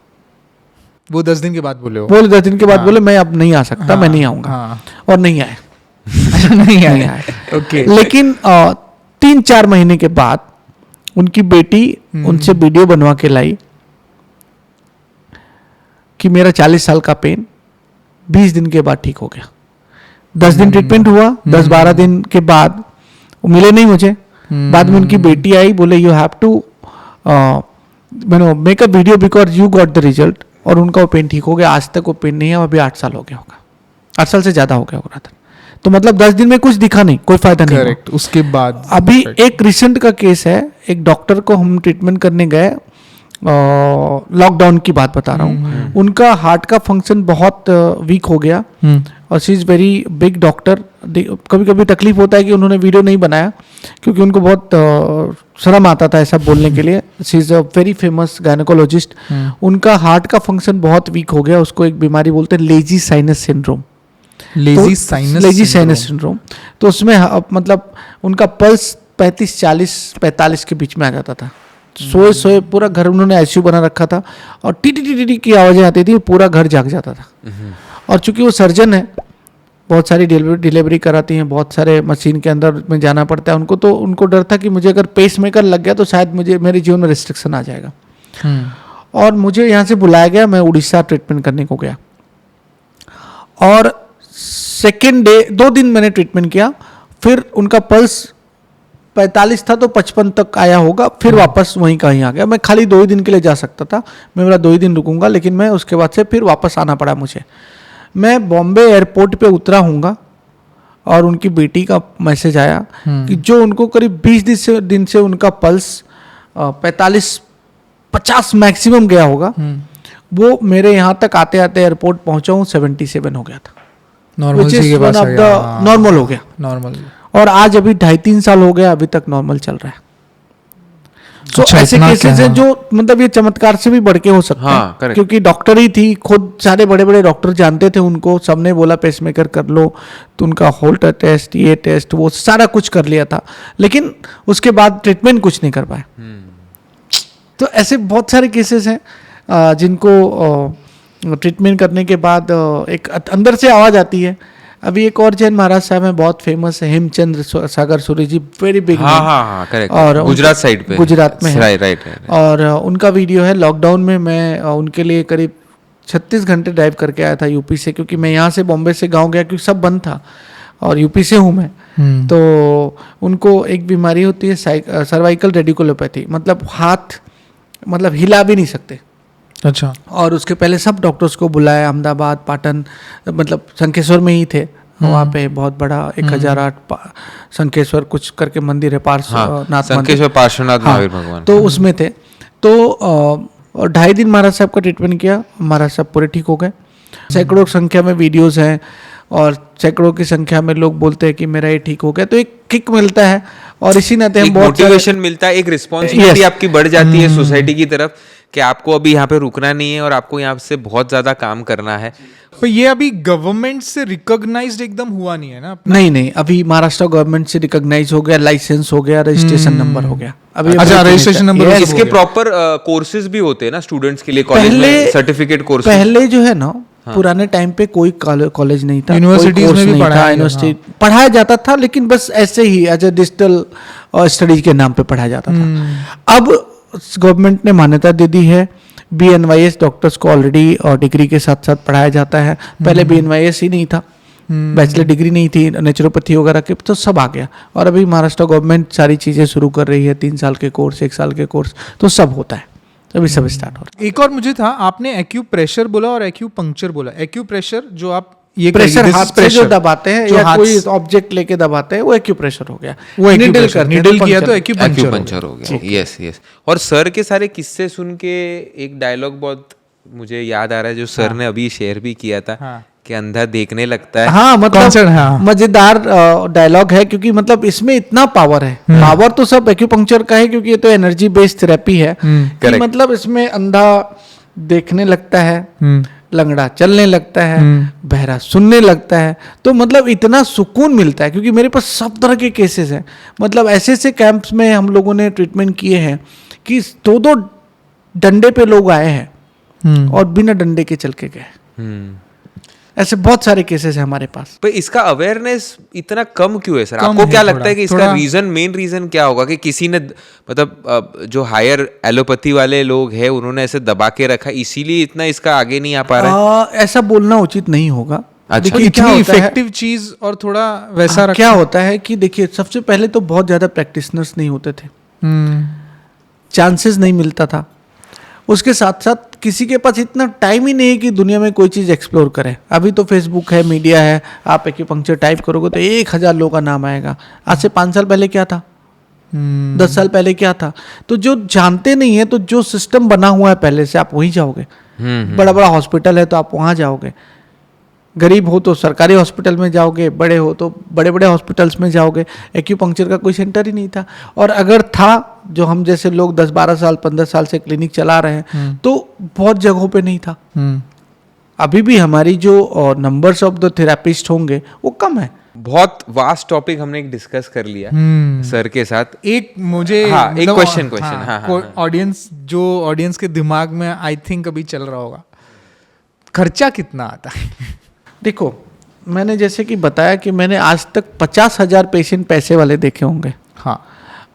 वो 10 दिन के बाद बोले हो? बोले 10 दिन के बाद बोले मैं अब नहीं आ सकता, मैं नहीं आऊँगा। और नहीं आए। नहीं आए। ओके। लेकिन 3-4 महीने के बाद उनकी बेटी उनसे वीडियो बनवा के लाई कि मेरा 40 साल का पेन 20 दिन के बाद ठीक हो गया। 10 दिन ट्रीटमेंट हुआ, 10-12 दिन के बाद वो मिले नहीं मुझे। बाद में उनकी बेटी आई, बोले you have to make a video because you got the result. और उनका वो पेन ठीक हो गया। आज तक वो पेन नहीं है, अभी 8 साल हो गया होगा, 8 साल से ज़्यादा हो गया होगा। तो मतलब 10 दिन में कुछ दिखा नहीं, कोई फायदा नहीं। करेक्ट। उसके बाद अभी एक रिसेंट का केस है, एक डॉक्टर को हम ट्रीटमेंट करने गए, लॉकडाउन की बात बता रहा हूँ। उनका हार्ट का फंक्शन बहुत वीक हो गया और she is very big doctor. कभी कभी तकलीफ होता है कि उन्होंने वीडियो नहीं बनाया क्योंकि उनको बहुत शर्म आता था ऐसा बोलने के लिए। She is a very famous gynaecologist. उनका हार्ट का फंक्शन बहुत वीक हो गया, उसको एक बीमारी बोलते हैं lazy sinus syndrome. Lazy sinus syndrome. तो उसमें मतलब उनका पल्स 35-40-45 के बीच में आ जाता था। सोए पूरा घर, उन्होंने आईसीयू बना रखा था और टी की आवाज़ें आती थी, पूरा घर जाग जाता था। और चूंकि वो सर्जन है, बहुत सारी डिलीवरी कराती हैं, बहुत सारे मशीन के अंदर में जाना पड़ता है उनको, तो उनको डर था कि मुझे अगर पेस मेकर लग गया तो शायद मुझे मेरे जीवन में रिस्ट्रिक्शन आ जाएगा। और मुझे यहाँ से बुलाया गया, मैं उड़ीसा ट्रीटमेंट करने को गया। और सेकेंड डे 2 दिन मैंने ट्रीटमेंट किया, फिर उनका पल्स 45 था तो 55 तक आया होगा, फिर वापस वहीं कहीं आ गया। मैं खाली 2 ही दिन के लिए जा सकता था, मैं बोला 2 ही दिन रुकूंगा, लेकिन मैं उसके बाद से फिर वापस आना पड़ा मुझे। मैं बॉम्बे एयरपोर्ट पे उतरा हूँगा और उनकी बेटी का मैसेज आया कि जो उनको करीब 20 दिन से उनका पल्स 45-50 मैक्सिमम गया होगा, वो मेरे यहाँ तक आते आते एयरपोर्ट पहुँचा हूँ 77 हो गया था। नॉर्मल हो गया। नॉर्मल। और आज अभी 2.5-3 साल हो गया, अभी तक नॉर्मल चल रहा है। तो अच्छा, ऐसे केसेस हैं जो मतलब ये चमत्कार से भी बढ़ के हो सकते हैं, क्योंकि डॉक्टर ही थी खुद, सारे बड़े बड़े डॉक्टर जानते थे उनको, सबने बोला पेसमेकर कर लो, तो उनका होल्टर टेस्ट, ये टेस्ट, वो सारा कुछ कर लिया था, लेकिन उसके बाद ट्रीटमेंट कुछ नहीं कर पाए। तो ऐसे बहुत सारे केसेस हैं जिनको ट्रीटमेंट करने के बाद एक अंदर से आवाज़ आती है। अभी एक और जैन महाराज साहब हैं, बहुत फेमस है, हेमचंद्र सागर सूरी जी, वेरी बिग। हाँ, करेक्ट। और गुजरात साइड पे, गुजरात में है। राइट। और उनका वीडियो है, लॉकडाउन में मैं उनके लिए करीब 36 घंटे ड्राइव करके आया था यूपी से, क्योंकि मैं यहाँ से बॉम्बे से गाँव गया क्योंकि सब बंद था और यूपी से हूँ मैं। तो उनको एक बीमारी होती है सर्वाइकल रेडिकुलोपैथी, मतलब हाथ मतलब हिला भी नहीं सकते। अच्छा। और उसके पहले सब डॉक्टर्स को बुलाया, अहमदाबाद, पाटन, मतलब शंकेश्वर में ही थे वहाँ पे, बहुत बड़ा 1008 शंकेश्वर कुछ करके मंदिर है, पार्श्वनाथ शंकेश्वर पार्श्वनाथ महावीर भगवान, तो उसमें थे। तो 2.5 दिन महाराज साहब का ट्रीटमेंट किया, महाराज साहब पूरे ठीक हो गए। सैकड़ों संख्या में वीडियोस हैं और सैकड़ों की संख्या में लोग बोलते हैं कि मेरा ये ठीक हो गया, तो एक किक मिलता है और इसी नाते हम बहुत मोटिवेशन मिलता है, एक रिस्पॉन्सिबिलिटी आपकी बढ़ जाती है सोसाइटी की तरफ कि आपको अभी यहाँ पे रुकना नहीं है और आपको यहाँ से बहुत ज़्यादा काम करना है। पर ये अभी गवर्नमेंट से रिकॉग्नाइज्ड एकदम हुआ नहीं है ना? नहीं, अभी महाराष्ट्र गवर्नमेंट से रिकॉग्नाइज हो गया, लाइसेंस हो गया, रजिस्ट्रेशन नंबर हो गया। अभी अच्छा, registration number Yes, इसके प्रॉपर कोर्सेज भी होते हैं ना स्टूडेंट्स के लिए कॉलेज पहले में, सर्टिफिकेट कोर्स? पहले जो है ना, पुराने टाइम पे कोई कॉलेज नहीं था, यूनिवर्सिटीज कोई में भी कोर्स नहीं था, पढ़ाया यूनिवर्सिटी पढ़ाया जाता था, लेकिन बस ऐसे ही एज ए डिजिटल स्टडीज के नाम पे पढ़ाया जाता था। अब गवर्नमेंट ने मान्यता दे दी है, BNYS डॉक्टर्स को ऑलरेडी और डिग्री के साथ साथ पढ़ाया जाता है। पहले BNYS ही नहीं था, बैचलर डिग्री नहीं थी, नेचुरोपैथी वगैरह के, तो सब आ गया। और अभी महाराष्ट्र गवर्नमेंट सारी चीज़ें शुरू कर रही है, 3 साल के कोर्स, 1 साल के कोर्स, तो सब होता है, अभी सब स्टार्ट हो रहा है। एक और मुझे था, आपने एक्यूप्रेशर बोला और एक्यूपंक्चर बोला। एक्यूप्रेशर जो आप ये प्रेशर this is हाथ से जो pressure, दबाते हैं जो या हाथ कोई से- ऑब्जेक्ट लेके दबाते हैं, वो एक्यूप्रेशर हो गया। वो निडल acupressure, करते हैं निडल तो किया तो puncture। एक्यूपंक्चर हो गया। Yes yes. और सर के सारे किस्से सुन के एक डायलॉग बहुत मुझे याद आ रहा है जो सर ने अभी शेयर भी किया था, हाँ। कि अंधा देखने लगता है। हाँ, Concert, हाँ। मतलब मजेदार डायलॉग है, क्योंकि मतलब इसमें इतना पावर है। पावर तो सब एक्यूपंक्चर का है, क्योंकि ये तो एनर्जी बेस्ड थेरेपी है कि correct। मतलब इसमें अंधा देखने लगता है, लंगड़ा चलने लगता है, बहरा सुनने लगता है, तो मतलब इतना सुकून मिलता है। क्योंकि मेरे पास सब तरह के केसेस हैं, मतलब ऐसे ऐसे कैंप्स में हम लोगों ने ट्रीटमेंट किए हैं कि 2-2 डंडे पे लोग आए हैं और बिना डंडे के चल के गए। ऐसे बहुत सारे केसेस हैं हमारे पास। पर इसका अवेयरनेस इतना कम क्यों है सर? कम आपको है क्या थोड़ा, लगता है कि इसका थोड़ा- रीजन, मेन रीजन क्या होगा कि किसी ने मतलब जो हायर एलोपैथी वाले लोग हैं उन्होंने ऐसे दबा के रखा, इसीलिए इतना इसका आगे नहीं आ पा रहा है? ऐसा बोलना उचित नहीं होगा। अच्छा। देखिए, क्या इतनी होता है- इफेक्टिव चीज और थोड़ा वैसा क्या होता है कि देखिए, सबसे पहले तो बहुत ज़्यादा प्रैक्टिशनर्स नहीं होते थे, चांसेस नहीं मिलता था। उसके साथ साथ किसी के पास इतना टाइम ही नहीं है कि दुनिया में कोई चीज़ एक्सप्लोर करे। अभी तो फेसबुक है, मीडिया है, आप एक्यूपंक्चर टाइप करोगे तो 1000 लोगों का नाम आएगा। आज से 5 साल पहले क्या था, 10 साल पहले क्या था? तो जो जानते नहीं है, तो जो सिस्टम बना हुआ है पहले से, आप वहीं जाओगे। बड़ा बड़ा हॉस्पिटल है तो आप वहाँ जाओगे, गरीब हो तो सरकारी हॉस्पिटल में जाओगे, बड़े हो तो बड़े बड़े हॉस्पिटल्स में जाओगे। एक्यूपंक्चर का कोई सेंटर ही नहीं था, और अगर था, जो हम जैसे लोग 10-12 साल 15 साल से क्लिनिक चला रहे हैं, तो बहुत जगहों पे नहीं था। अभी भी हमारी जो नंबर्स ऑफ द थेरेपिस्ट होंगे वो कम है। बहुत वास्ट टॉपिक हमने डिस्कस कर लिया सर के साथ। एक मुझे हाँ, एक मतलब- question, हाँ। ऑडियंस के दिमाग में आई थिंक अभी चल रहा होगा, खर्चा कितना आता है? देखो, मैंने जैसे कि बताया कि मैंने आज तक 50,000 पेशेंट पैसे वाले देखे होंगे, हाँ,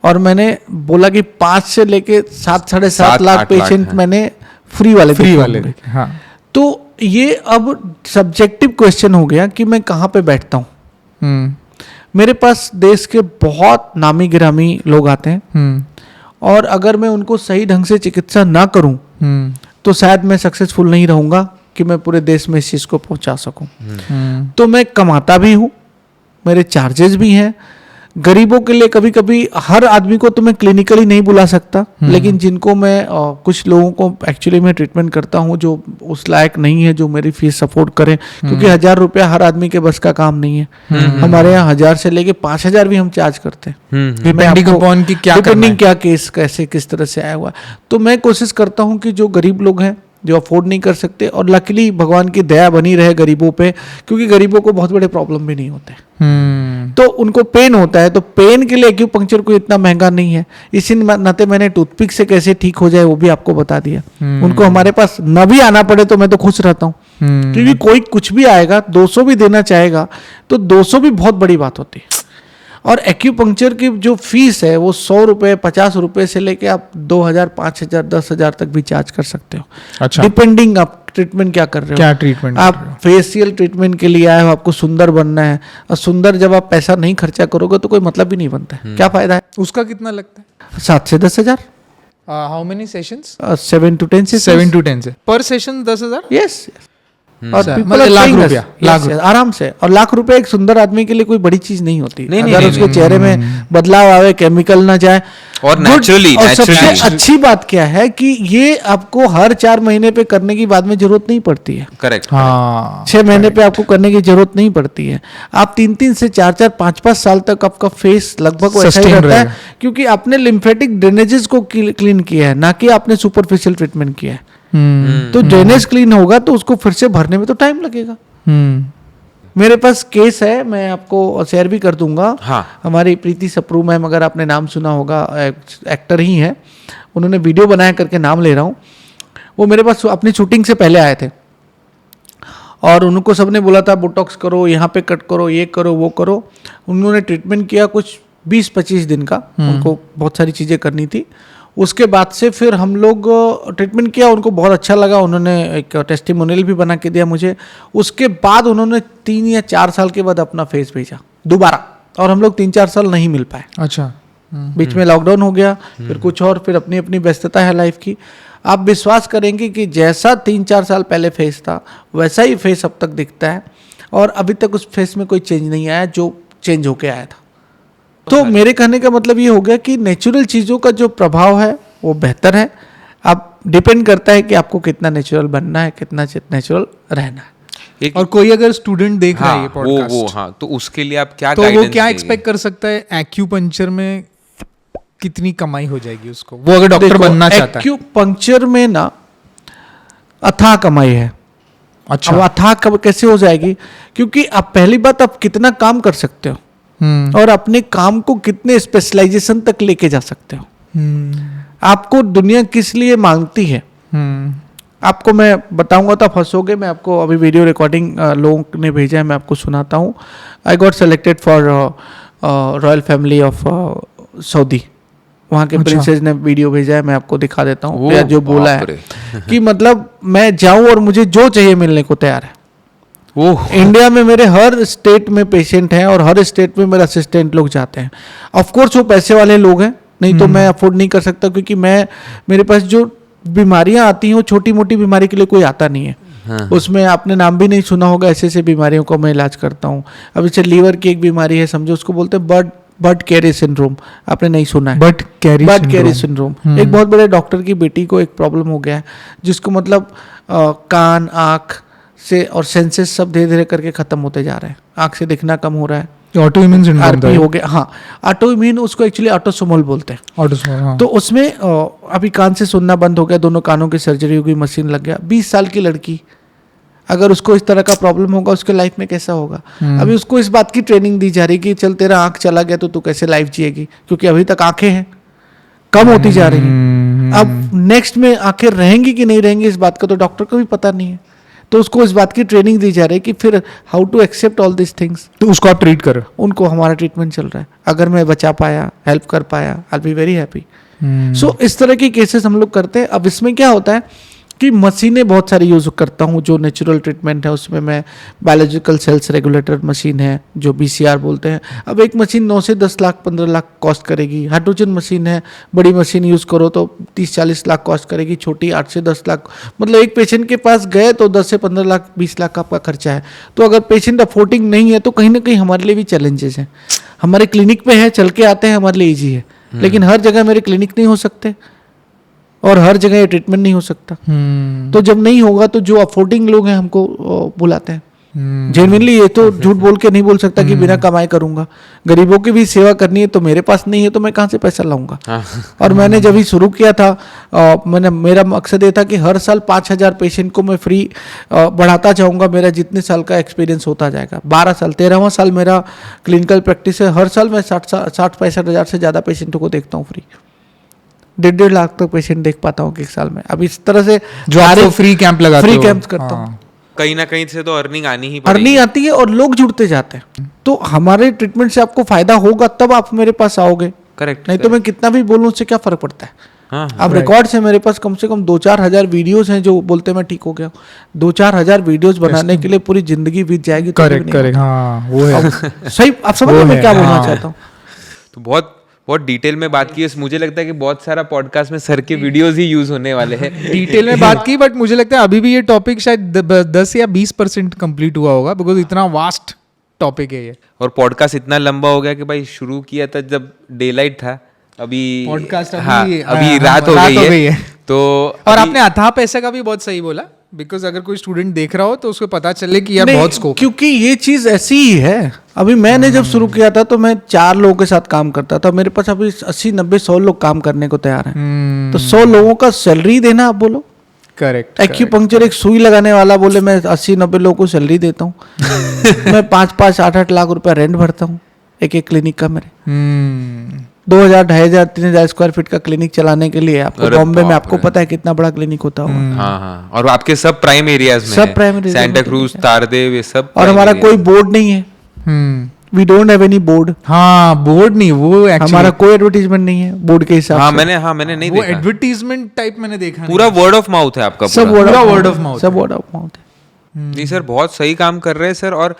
और मैंने बोला कि 5 से लेके 7-7.5 लाख 7-8 पेशेंट हाँ। मैंने फ्री वाले देखे होंगे। देखे, हाँ। तो ये अब सब्जेक्टिव क्वेश्चन हो गया कि मैं कहाँ पे बैठता हूँ। मेरे पास देश के बहुत नामी गिरामी लोग आते हैं, और अगर मैं उनको सही ढंग से चिकित्सा ना करूं तो शायद मैं सक्सेसफुल नहीं रहूंगा कि मैं पूरे देश में इस चीज़ को पहुंचा सकूं। तो मैं कमाता भी हूं, मेरे चार्जेस भी हैं। गरीबों के लिए कभी कभी हर आदमी को तो मैं क्लिनिकली नहीं बुला सकता, लेकिन जिनको मैं कुछ लोगों को एक्चुअली मैं ट्रीटमेंट करता हूं जो उस लायक नहीं है, जो मेरी फीस सपोर्ट करें, क्योंकि 1000 रुपया हर आदमी के बस का काम नहीं है। हमारे यहाँ 1000 से लेके 5000 भी हम चार्ज करते हैं, डिपेंडिंग अपॉन कि क्या करना है। डिपेंडिंग क्या केस कैसे किस तरह से आया हुआ है। तो मैं कोशिश करता हूँ कि जो गरीब लोग हैं, जो अफोर्ड नहीं कर सकते, और लकीली भगवान की दया बनी रहे गरीबों पे, क्योंकि गरीबों को बहुत बड़े प्रॉब्लम भी नहीं होते, तो उनको पेन होता है, तो पेन के लिए एक्यूपंक्चर कोई इतना महंगा नहीं है। इसी नाते मैंने टूथपिक से कैसे ठीक हो जाए वो भी आपको बता दिया। उनको हमारे पास न भी आना पड़े तो मैं तो खुश रहता हूँ, क्योंकि कोई कुछ भी आएगा 200 भी देना चाहेगा तो 200 भी बहुत बड़ी बात होती है। और एक्यूपंक्चर की जो फीस है वो 100 रुपये 50 रुपये से लेके आप 2000 5000 10,000 तक भी चार्ज कर सकते हो। अच्छा। डिपेंडिंग आप ट्रीटमेंट क्या कर रहे हो, क्या ट्रीटमेंट आप फेशियल ट्रीटमेंट के लिए आए हो, आपको सुंदर बनना है, और सुंदर जब आप पैसा नहीं खर्चा करोगे तो कोई मतलब ही नहीं बनता है। क्या फायदा है? उसका कितना लगता है? 7 से 10,000। How many sessions? 7 to 10 से 7 to 10 से पर सेशन 10,000? यस। और सर, people मतलब are लाख paying us. रुपया, Yes, लाख yes, आराम से। और लाख रुपए एक सुंदर आदमी के लिए कोई बड़ी चीज नहीं होती। नहीं, अगर नहीं, उसके चेहरे में बदलाव आवे, केमिकल ना जाए और Good. naturally, और सबसे naturally. अच्छी बात क्या है कि ये आपको हर 4 महीने पे करने की बाद में जरूरत नहीं पड़ती है। करेक्ट। हाँ 6 महीने पे आपको करने की जरूरत नहीं पड़ती है। आप 3 से 4 5 साल तक आपका फेस लगभग वैसा ही Sustain रहता है, रहेगा। क्योंकि आपने लिम्फेटिक ड्रेनेजेस को क्लीन किया है, ना कि आपने सुपरफिशियल ट्रीटमेंट किया है। तो ड्रेनेज क्लीन होगा तो उसको फिर से भरने में तो टाइम लगेगा। मेरे पास केस है, मैं आपको शेयर भी कर दूंगा। हाँ। हमारी प्रीति सप्रू मैम, अगर आपने नाम सुना होगा, एक्टर ही हैं, उन्होंने वीडियो बनाया करके नाम ले रहा हूँ। वो मेरे पास अपनी शूटिंग से पहले आए थे और उनको सबने बोला था बोटॉक्स करो, यहाँ पे कट करो, ये करो, वो करो। उन्होंने ट्रीटमेंट किया कुछ 20-25 दिन का, उनको बहुत सारी चीज़ें करनी थी। उसके बाद से फिर हम लोग ट्रीटमेंट किया, उनको बहुत अच्छा लगा, उन्होंने एक टेस्टिमोनियल भी बना के दिया मुझे। उसके बाद उन्होंने 3 या 4 साल के बाद अपना फेस भेजा दोबारा, और हम लोग 3-4 साल नहीं मिल पाए। अच्छा बीच में लॉकडाउन हो गया, फिर कुछ और, फिर अपनी अपनी व्यस्तता है लाइफ की। आप विश्वास करेंगे कि जैसा 3-4 साल पहले फेस था वैसा ही फेस अब तक दिखता है, और अभी तक उस फेस में कोई चेंज नहीं आया जो चेंज होके आया था। तो मेरे कहने का मतलब ये हो गया कि नेचुरल चीज़ों का जो प्रभाव है वो बेहतर है। अब डिपेंड करता है कि आपको कितना नेचुरल बनना है, कितना नेचुरल रहना है। एक और कोई अगर स्टूडेंट देख रहा है ये हाँ, वो पॉडकास्ट, हाँ, तो उसके लिए आप क्या तो वो guidance क्या देंगे? एक्सपेक्ट कर सकता है? एक्यूपंक्चर में कितनी कमाई हो जाएगी उसको, वो अगर डॉक्टर देखो, बनना चाहता है? एक्यूपंक्चर में ना अथाह कमाई है। अब अच्छा अथाह कैसे हो जाएगी? क्योंकि आप पहली बात, आप कितना काम कर सकते हो और अपने काम को कितने स्पेशलाइजेशन तक लेके जा सकते हो। आपको दुनिया किस लिए मांगती है, आपको मैं बताऊंगा तो आप हंसोगे। मैं आपको अभी वीडियो रिकॉर्डिंग लोगों ने भेजा है, मैं आपको सुनाता हूँ। I got selected for royal family of Saudi, वहाँ के अच्छा। प्रिंसेस ने वीडियो भेजा है, मैं आपको दिखा देता हूँ। ओह, या जो बोला बाप है कि मतलब मैं जाऊँ और मुझे जो चाहिए मिलने को तैयार है। ओह, इंडिया में मेरे हर स्टेट में पेशेंट हैं और हर स्टेट में मेरे असिस्टेंट लोग जाते हैं। ऑफ कोर्स वो पैसे वाले लोग हैं, नहीं तो मैं अफोर्ड नहीं कर सकता, क्योंकि मेरे पास जो बीमारियां आती हैं वो छोटी मोटी बीमारी के लिए कोई आता नहीं है। हाँ। उसमें आपने नाम भी नहीं सुना होगा, ऐसे ऐसे बीमारियों का मैं इलाज करता हूँ। अब जैसे लीवर की एक बीमारी है, समझो, उसको बोलते हैं बर्ड कैरी सिंड्रोम, आपने नहीं सुना है? बट कैरी सिंड्रोम एक बहुत बड़े डॉक्टर की बेटी को एक प्रॉब्लम हो गया है, जिसको मतलब कान, आँख से और सेंसेस सब धीरे धीरे करके खत्म होते जा रहे हैं। आँख से दिखना कम हो रहा है, ऑटोइम्यून सिंड्रोम आरपी हो गया। हाँ, ऑटोइम्यून, उसको एक्चुअली ऑटोसोमल बोलते हैं। हाँ। तो उसमें अभी कान से सुनना बंद हो गया, दोनों कानों की सर्जरी हो गई, मशीन लग गया। 20 साल की लड़की, अगर उसको इस तरह का प्रॉब्लम होगा, उसके लाइफ में कैसा होगा? अभी उसको इस बात की ट्रेनिंग दी जा रही कि चल तेरा आँख चला गया तो तू कैसे लाइफ जिएगी, क्योंकि अभी तक आंखें हैं, कम होती जा रही हैं। अब नेक्स्ट में आंखें रहेंगी कि नहीं रहेंगी, इस बात का तो डॉक्टर को भी पता नहीं है। तो उसको इस बात की ट्रेनिंग दी जा रही है कि फिर how to accept all this things. तो उसको आप ट्रीट करो। उनको हमारा ट्रीटमेंट चल रहा है। अगर मैं बचा पाया, हेल्प कर पाया, आई बी वेरी हैप्पी। सो इस तरह के केसेस हम लोग करते हैं। अब इसमें क्या होता है कि मशीनें बहुत सारी यूज़ करता हूँ। जो नेचुरल ट्रीटमेंट है उसमें मैं बायोलॉजिकल सेल्स रेगुलेटर मशीन है, जो BCR बोलते हैं। अब एक मशीन 9 से 10 लाख 15 लाख कॉस्ट करेगी। हाइड्रोजन मशीन है, बड़ी मशीन यूज़ करो तो 30-40 लाख कॉस्ट करेगी, छोटी 8 से 10 लाख। मतलब एक पेशेंट के पास गए तो 10 से 15 लाख 20 लाख का आपका खर्चा है। तो अगर पेशेंट अफोर्डिंग नहीं है तो कहीं ना कहीं हमारे लिए भी चैलेंजेस हैं। हमारे क्लिनिक पे है, चल के आते हैं, हमारे लिए ईजी है, लेकिन हर जगह मेरे क्लिनिक नहीं हो सकते और हर जगह ये ट्रीटमेंट नहीं हो सकता। तो जब नहीं होगा तो जो अफोर्डिंग लोग हैं हमको बुलाते हैं। जेन्युइनली ये तो झूठ बोल के नहीं बोल सकता कि बिना कमाई करूंगा। गरीबों की भी सेवा करनी है, तो मेरे पास नहीं है तो मैं कहाँ से पैसा लाऊंगा। और मैंने जब ही शुरू किया था, मेरा मकसद ये था कि हर साल 5000 पेशेंट को मैं फ्री बढ़ाता जाऊंगा। मेरा जितने साल का एक्सपीरियंस होता जाएगा, 12 साल 13वां साल मेरा क्लिनिकल प्रैक्टिस है। हर साल मैं 60-65 हज़ार से ज़्यादा पेशेंटों को देखता हूँ फ्री। 1.5 लाख तक पेशेंट देख पाता हूँ एक साल में। अब इस तरह से जो आपको फ्री कैंप लगाते हो। फ्री कैंप्स करता हूँ। कहीं ना कहीं से तो अर्निंग आनी ही पड़ेगी। अर्निंग आती है और लोग जुड़ते जाते हैं। तो हमारे ट्रीटमेंट से आपको फायदा होगा तब आप मेरे पास आओगे। करेक्ट। नहीं तो मैं कितना भी बोलूँ उससे क्या फर्क पड़ता है। हाँ, अब रिकॉर्ड्स है मेरे पास, कम से कम 2-4 हज़ार वीडियोस हैं जो बोलते हैं मैं ठीक हो गया। 2-4 हज़ार वीडियोस बनाने के लिए पूरी जिंदगी बीत जाएगी। करेक्ट करेक्ट, हाँ वो है। सही, आप समझ रहे मैं क्या बोलना चाहता हूँ। तो बहुत बहुत डिटेल में बात की है। मुझे लगता है कि बहुत सारा पॉडकास्ट में सर के वीडियोस ही यूज होने वाले हैं। डिटेल में बात की, बट मुझे लगता है अभी भी ये टॉपिक शायद 10 या 20% कंप्लीट हुआ होगा, बिकॉज इतना वास्ट टॉपिक है ये। और पॉडकास्ट इतना लंबा हो गया कि भाई शुरू किया था जब डे लाइट था, अभी पॉडकास्ट अभी रात हो गई है। तो और आपने अथाह पैसे का भी बहुत सही बोला, बिकॉज अगर कोई स्टूडेंट देख रहा हो तो उसको पता चले कि यार बहुत स्कोप। क्योंकि ये चीज ऐसी ही है। अभी मैंने जब शुरू किया था तो मैं 4 लोगों के साथ काम करता था, मेरे पास अभी 80, 90, 100 लोग काम करने को तैयार हैं। तो 100 लोगों का सैलरी देना, आप बोलो। करेक्ट। एक्यूपंक्चर एक सुई लगाने वाला बोले मैं 80, 90 लोगों को सैलरी देता हूँ। मैं 5, 8 लाख रुपया रेंट भरता हूँ एक क्लिनिक का। मेरे 2000, 2500, 3000 स्क्वायर फीट का क्लिनिक चलाने के लिए आपको बॉम्बे में आपको पता है कितना बड़ा क्लिनिक होता होगा। हाँ, और आपके सब प्राइम एरियाज में सब प्राइम एरियाज सैंटा क्रूज, तारदेव, ये सब। और हमारा कोई बोर्ड नहीं है, we don't have any board. हाँ, बोर्ड नहीं, वो हमारा कोई एडवर्टीजमेंट नहीं है बोर्ड के हिसाब से। मैंने नहीं वो देखा। एडवर्टीजमेंट टाइप मैंने देखा पूरा वर्ड ऑफ माउथ है आपका। सब पूरा वर्ड ऑफ माउथ, सब वर्ड ऑफ माउथ है। नहीं सर, बहुत सही काम कर रहे हैं सर। और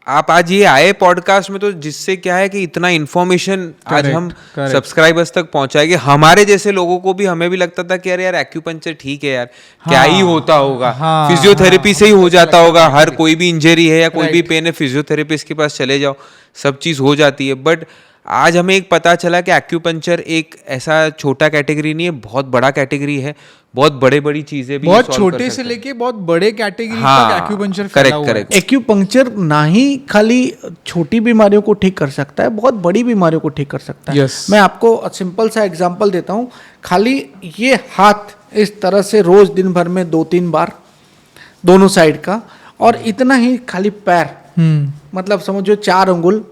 आप आज ये आए पॉडकास्ट में तो जिससे क्या है कि इतना इन्फॉर्मेशन आज हम सब्सक्राइबर्स तक पहुंचाएंगे। हमारे जैसे लोगों को भी, हमें भी लगता था कि अरे यार एक्यूपंक्चर ठीक है यार, क्या ही होता होगा, फिजियोथेरेपी से ही हो जाता होगा। हर कोई भी इंजरी है या कोई भी पेन है, फिजियोथेरेपिस्ट के पास चले जाओ, सब चीज़ हो जाती है। बट आज हमें एक पता चला कि एक्यूपंक्चर एक ऐसा छोटा कैटेगरी नहीं है, बहुत बड़ा कैटेगरी है। बहुत बड़ी चीजें भी, बहुत छोटे से लेके बहुत बड़े कैटेगरी तक एक्यूपंक्चर फैला हुआ है। एक्यूपंक्चर ना ही खाली छोटी बीमारियों को ठीक कर सकता है, बहुत बड़ी बीमारियों को ठीक कर सकता है। मैं आपको सिंपल सा एग्जांपल देता हूँ। खाली ये हाथ इस तरह से रोज दिन भर में 2-3 बार दोनों साइड का, और इतना ही खाली पैर, मतलब समझो 4 अंगुल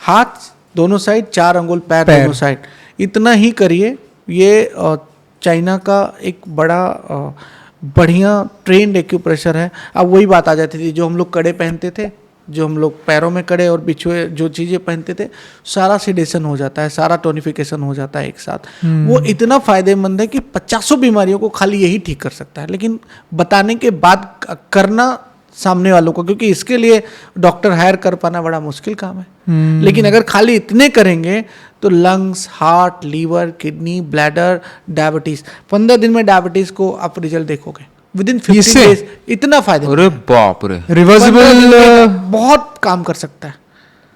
हाथ दोनों साइड, 4 अंगुल पैर दोनों साइड, इतना ही करिए। ये चाइना का एक बड़ा बढ़िया ट्रेंड एक्यूप्रेशर है। अब वही बात आ जाती थी, जो हम लोग कड़े पहनते थे, जो हम लोग पैरों में कड़े और बिछुए जो चीज़ें पहनते थे, सारा सिडेशन हो जाता है, सारा टोनिफिकेशन हो जाता है एक साथ। वो इतना फायदेमंद है कि 50 बीमारियों को खाली यही ठीक कर सकता है। लेकिन बताने के बाद करना सामने वालों को, क्योंकि इसके लिए डॉक्टर हायर कर पाना बड़ा मुश्किल काम है। लेकिन अगर खाली इतने करेंगे तो lungs, heart, liver, kidney, bladder, diabetes, 15 दिन में डायबिटीज को आप रिजल्ट देखोगे विदिन 50 डेज। इतना फायदा। अरे बाप रे, रिवर्सिबल बहुत काम कर सकता है।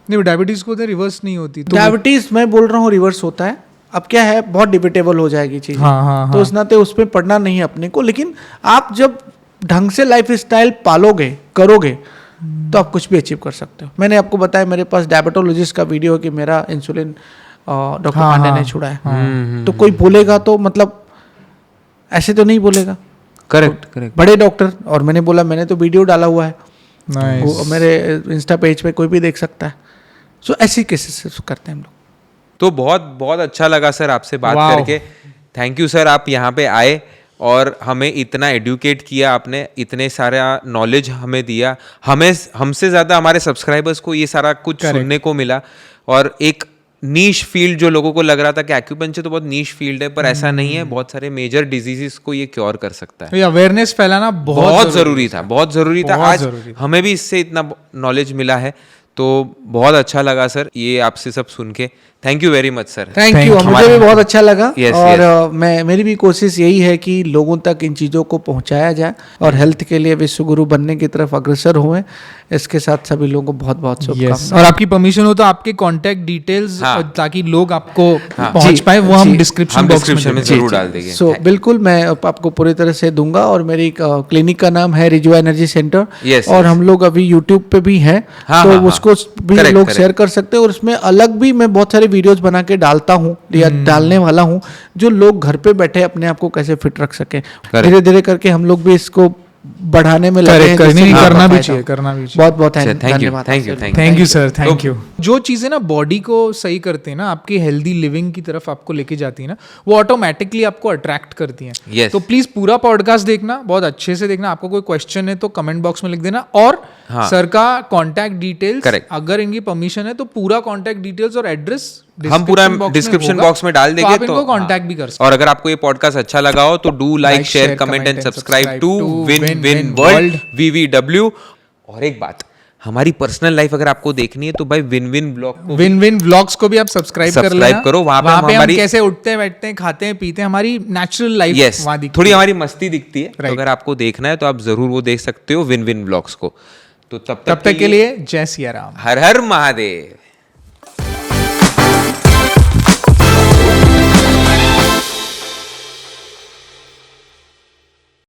नहीं, डायबिटीज को तो रिवर्स नहीं होती। तो डायबिटीज मैं बोल रहा हूँ रिवर्स होता है। अब क्या है, बहुत डिबेटेबल हो जाएगी चीज। तो उस नाते उस पर पढ़ना नहीं है अपने को। लेकिन आप जब ढंग से लाइफ स्टाइल पालोगे, करोगे, तो आप कुछ भी अचीव कर सकते हो। मैंने आपको बताया मेरे पास डायबिटोलॉजिस्ट का वीडियो है कि मेरा इंसुलिन डॉक्टर पांडे ने छुड़ा है। तो कोई बोलेगा तो मतलब ऐसे तो नहीं बोलेगा। करेक्ट। बड़े डॉक्टर, और मैंने बोला मैंने तो वीडियो डाला हुआ है, मेरे इंस्टा पेज पे कोई भी देख सकता है। सो ऐसी केसेस करते हैं हम लोग। तो बहुत अच्छा लगा सर आपसे बात करके। थैंक यू सर, आप यहाँ पे आए और हमें इतना एडुकेट किया आपने, इतने सारा नॉलेज हमें दिया। हमसे ज़्यादा हमारे सब्सक्राइबर्स को ये सारा कुछ सुनने को मिला। और एक नीश फील्ड, जो लोगों को लग रहा था कि एक्यूपंक्चर तो बहुत नीश फील्ड है, पर ऐसा नहीं है। बहुत सारे मेजर डिजीजेस को ये क्योर कर सकता है। अवेयरनेस फैलाना बहुत ज़रूरी था। आज हमें भी इससे इतना नॉलेज मिला है, तो बहुत अच्छा लगा सर ये आपसे सब सुन के। Thank you very much sir. Thank you, मुझे भी बहुत अच्छा लगा। और yes. मेरी भी कोशिश यही है कि लोगों तक इन चीज़ों को पहुंचाया जाए और हेल्थ के लिए विश्वगुरु बनने की तरफ अग्रसर हुए। इसके साथ सभी लोगों को बहुत बहुत शुभकामनाएं। और आपकी परमिशन हो तो आपके कॉन्टैक्ट डिटेल्स, ताकि लोग आपको पहुंच पाए, वो हम डिस्क्रिप्शन बॉक्स में जरूर डाल देंगे। सो बिल्कुल, मैं आपको पूरी तरह से दूंगा। और मेरी क्लिनिक का नाम है रिजुआ एनर्जी सेंटर, और हम लोग अभी यूट्यूब पे भी हैं, तो उसको भी लोग शेयर कर सकते हैं। और उसमें अलग भी मैं बहुत सारे वीडियोस बना के डालता हूँ या डालने वाला हूँ, जो लोग घर पे बैठे अपने आप को कैसे फिट रख सके। धीरे धीरे करके हम लोग भी इसको बढ़ाने में लगे हैं। करना भी चाहिए। बहुत बहुत धन्यवाद। Thank you sir, thank you. जो चीजें ना बॉडी को सही करते हैं ना, आपकी हेल्दी लिविंग की तरफ आपको लेके जाती है ना, वो ऑटोमेटिकली आपको अट्रैक्ट करती हैं। तो प्लीज पूरा पॉडकास्ट देखना, बहुत अच्छे से देखना। आपको कोई क्वेश्चन है तो कमेंट बॉक्स में लिख देना। और सर का कॉन्टैक्ट डिटेल्स, अगर इनकी परमिशन है तो पूरा कॉन्टैक्ट डिटेल्स और एड्रेस हम पूरा डिस्क्रिप्शन बॉक्स में डाल देंगे, तो आप इनको कांटेक्ट भी कर सकते। और अगर आपको ये पॉडकास्ट अच्छा लगा हो तो do like, share, comment and subscribe to win win world VVW। और एक बात, हमारी पर्सनल लाइफ अगर आपको देखनी है तो भाई विन विन ब्लॉग को विन विन व्लॉग्स को भी आप सब्सक्राइब कर Subscribe लेना। करो, वहाँ पे वहाँ पे हम हमारी- कैसे उठते हैं, बैठते हैं, खाते हैं, पीते हैं, हमारी नेचुरल लाइफ यस वहाँ दिखती थोड़ी है। हमारी मस्ती दिखती है। तो Right. अगर आपको देखना है तो आप जरूर वो देख सकते हो विन विन ब्लॉग्स को। तो तब तब तक के लिए जय सिया राम। हर हर महादेव।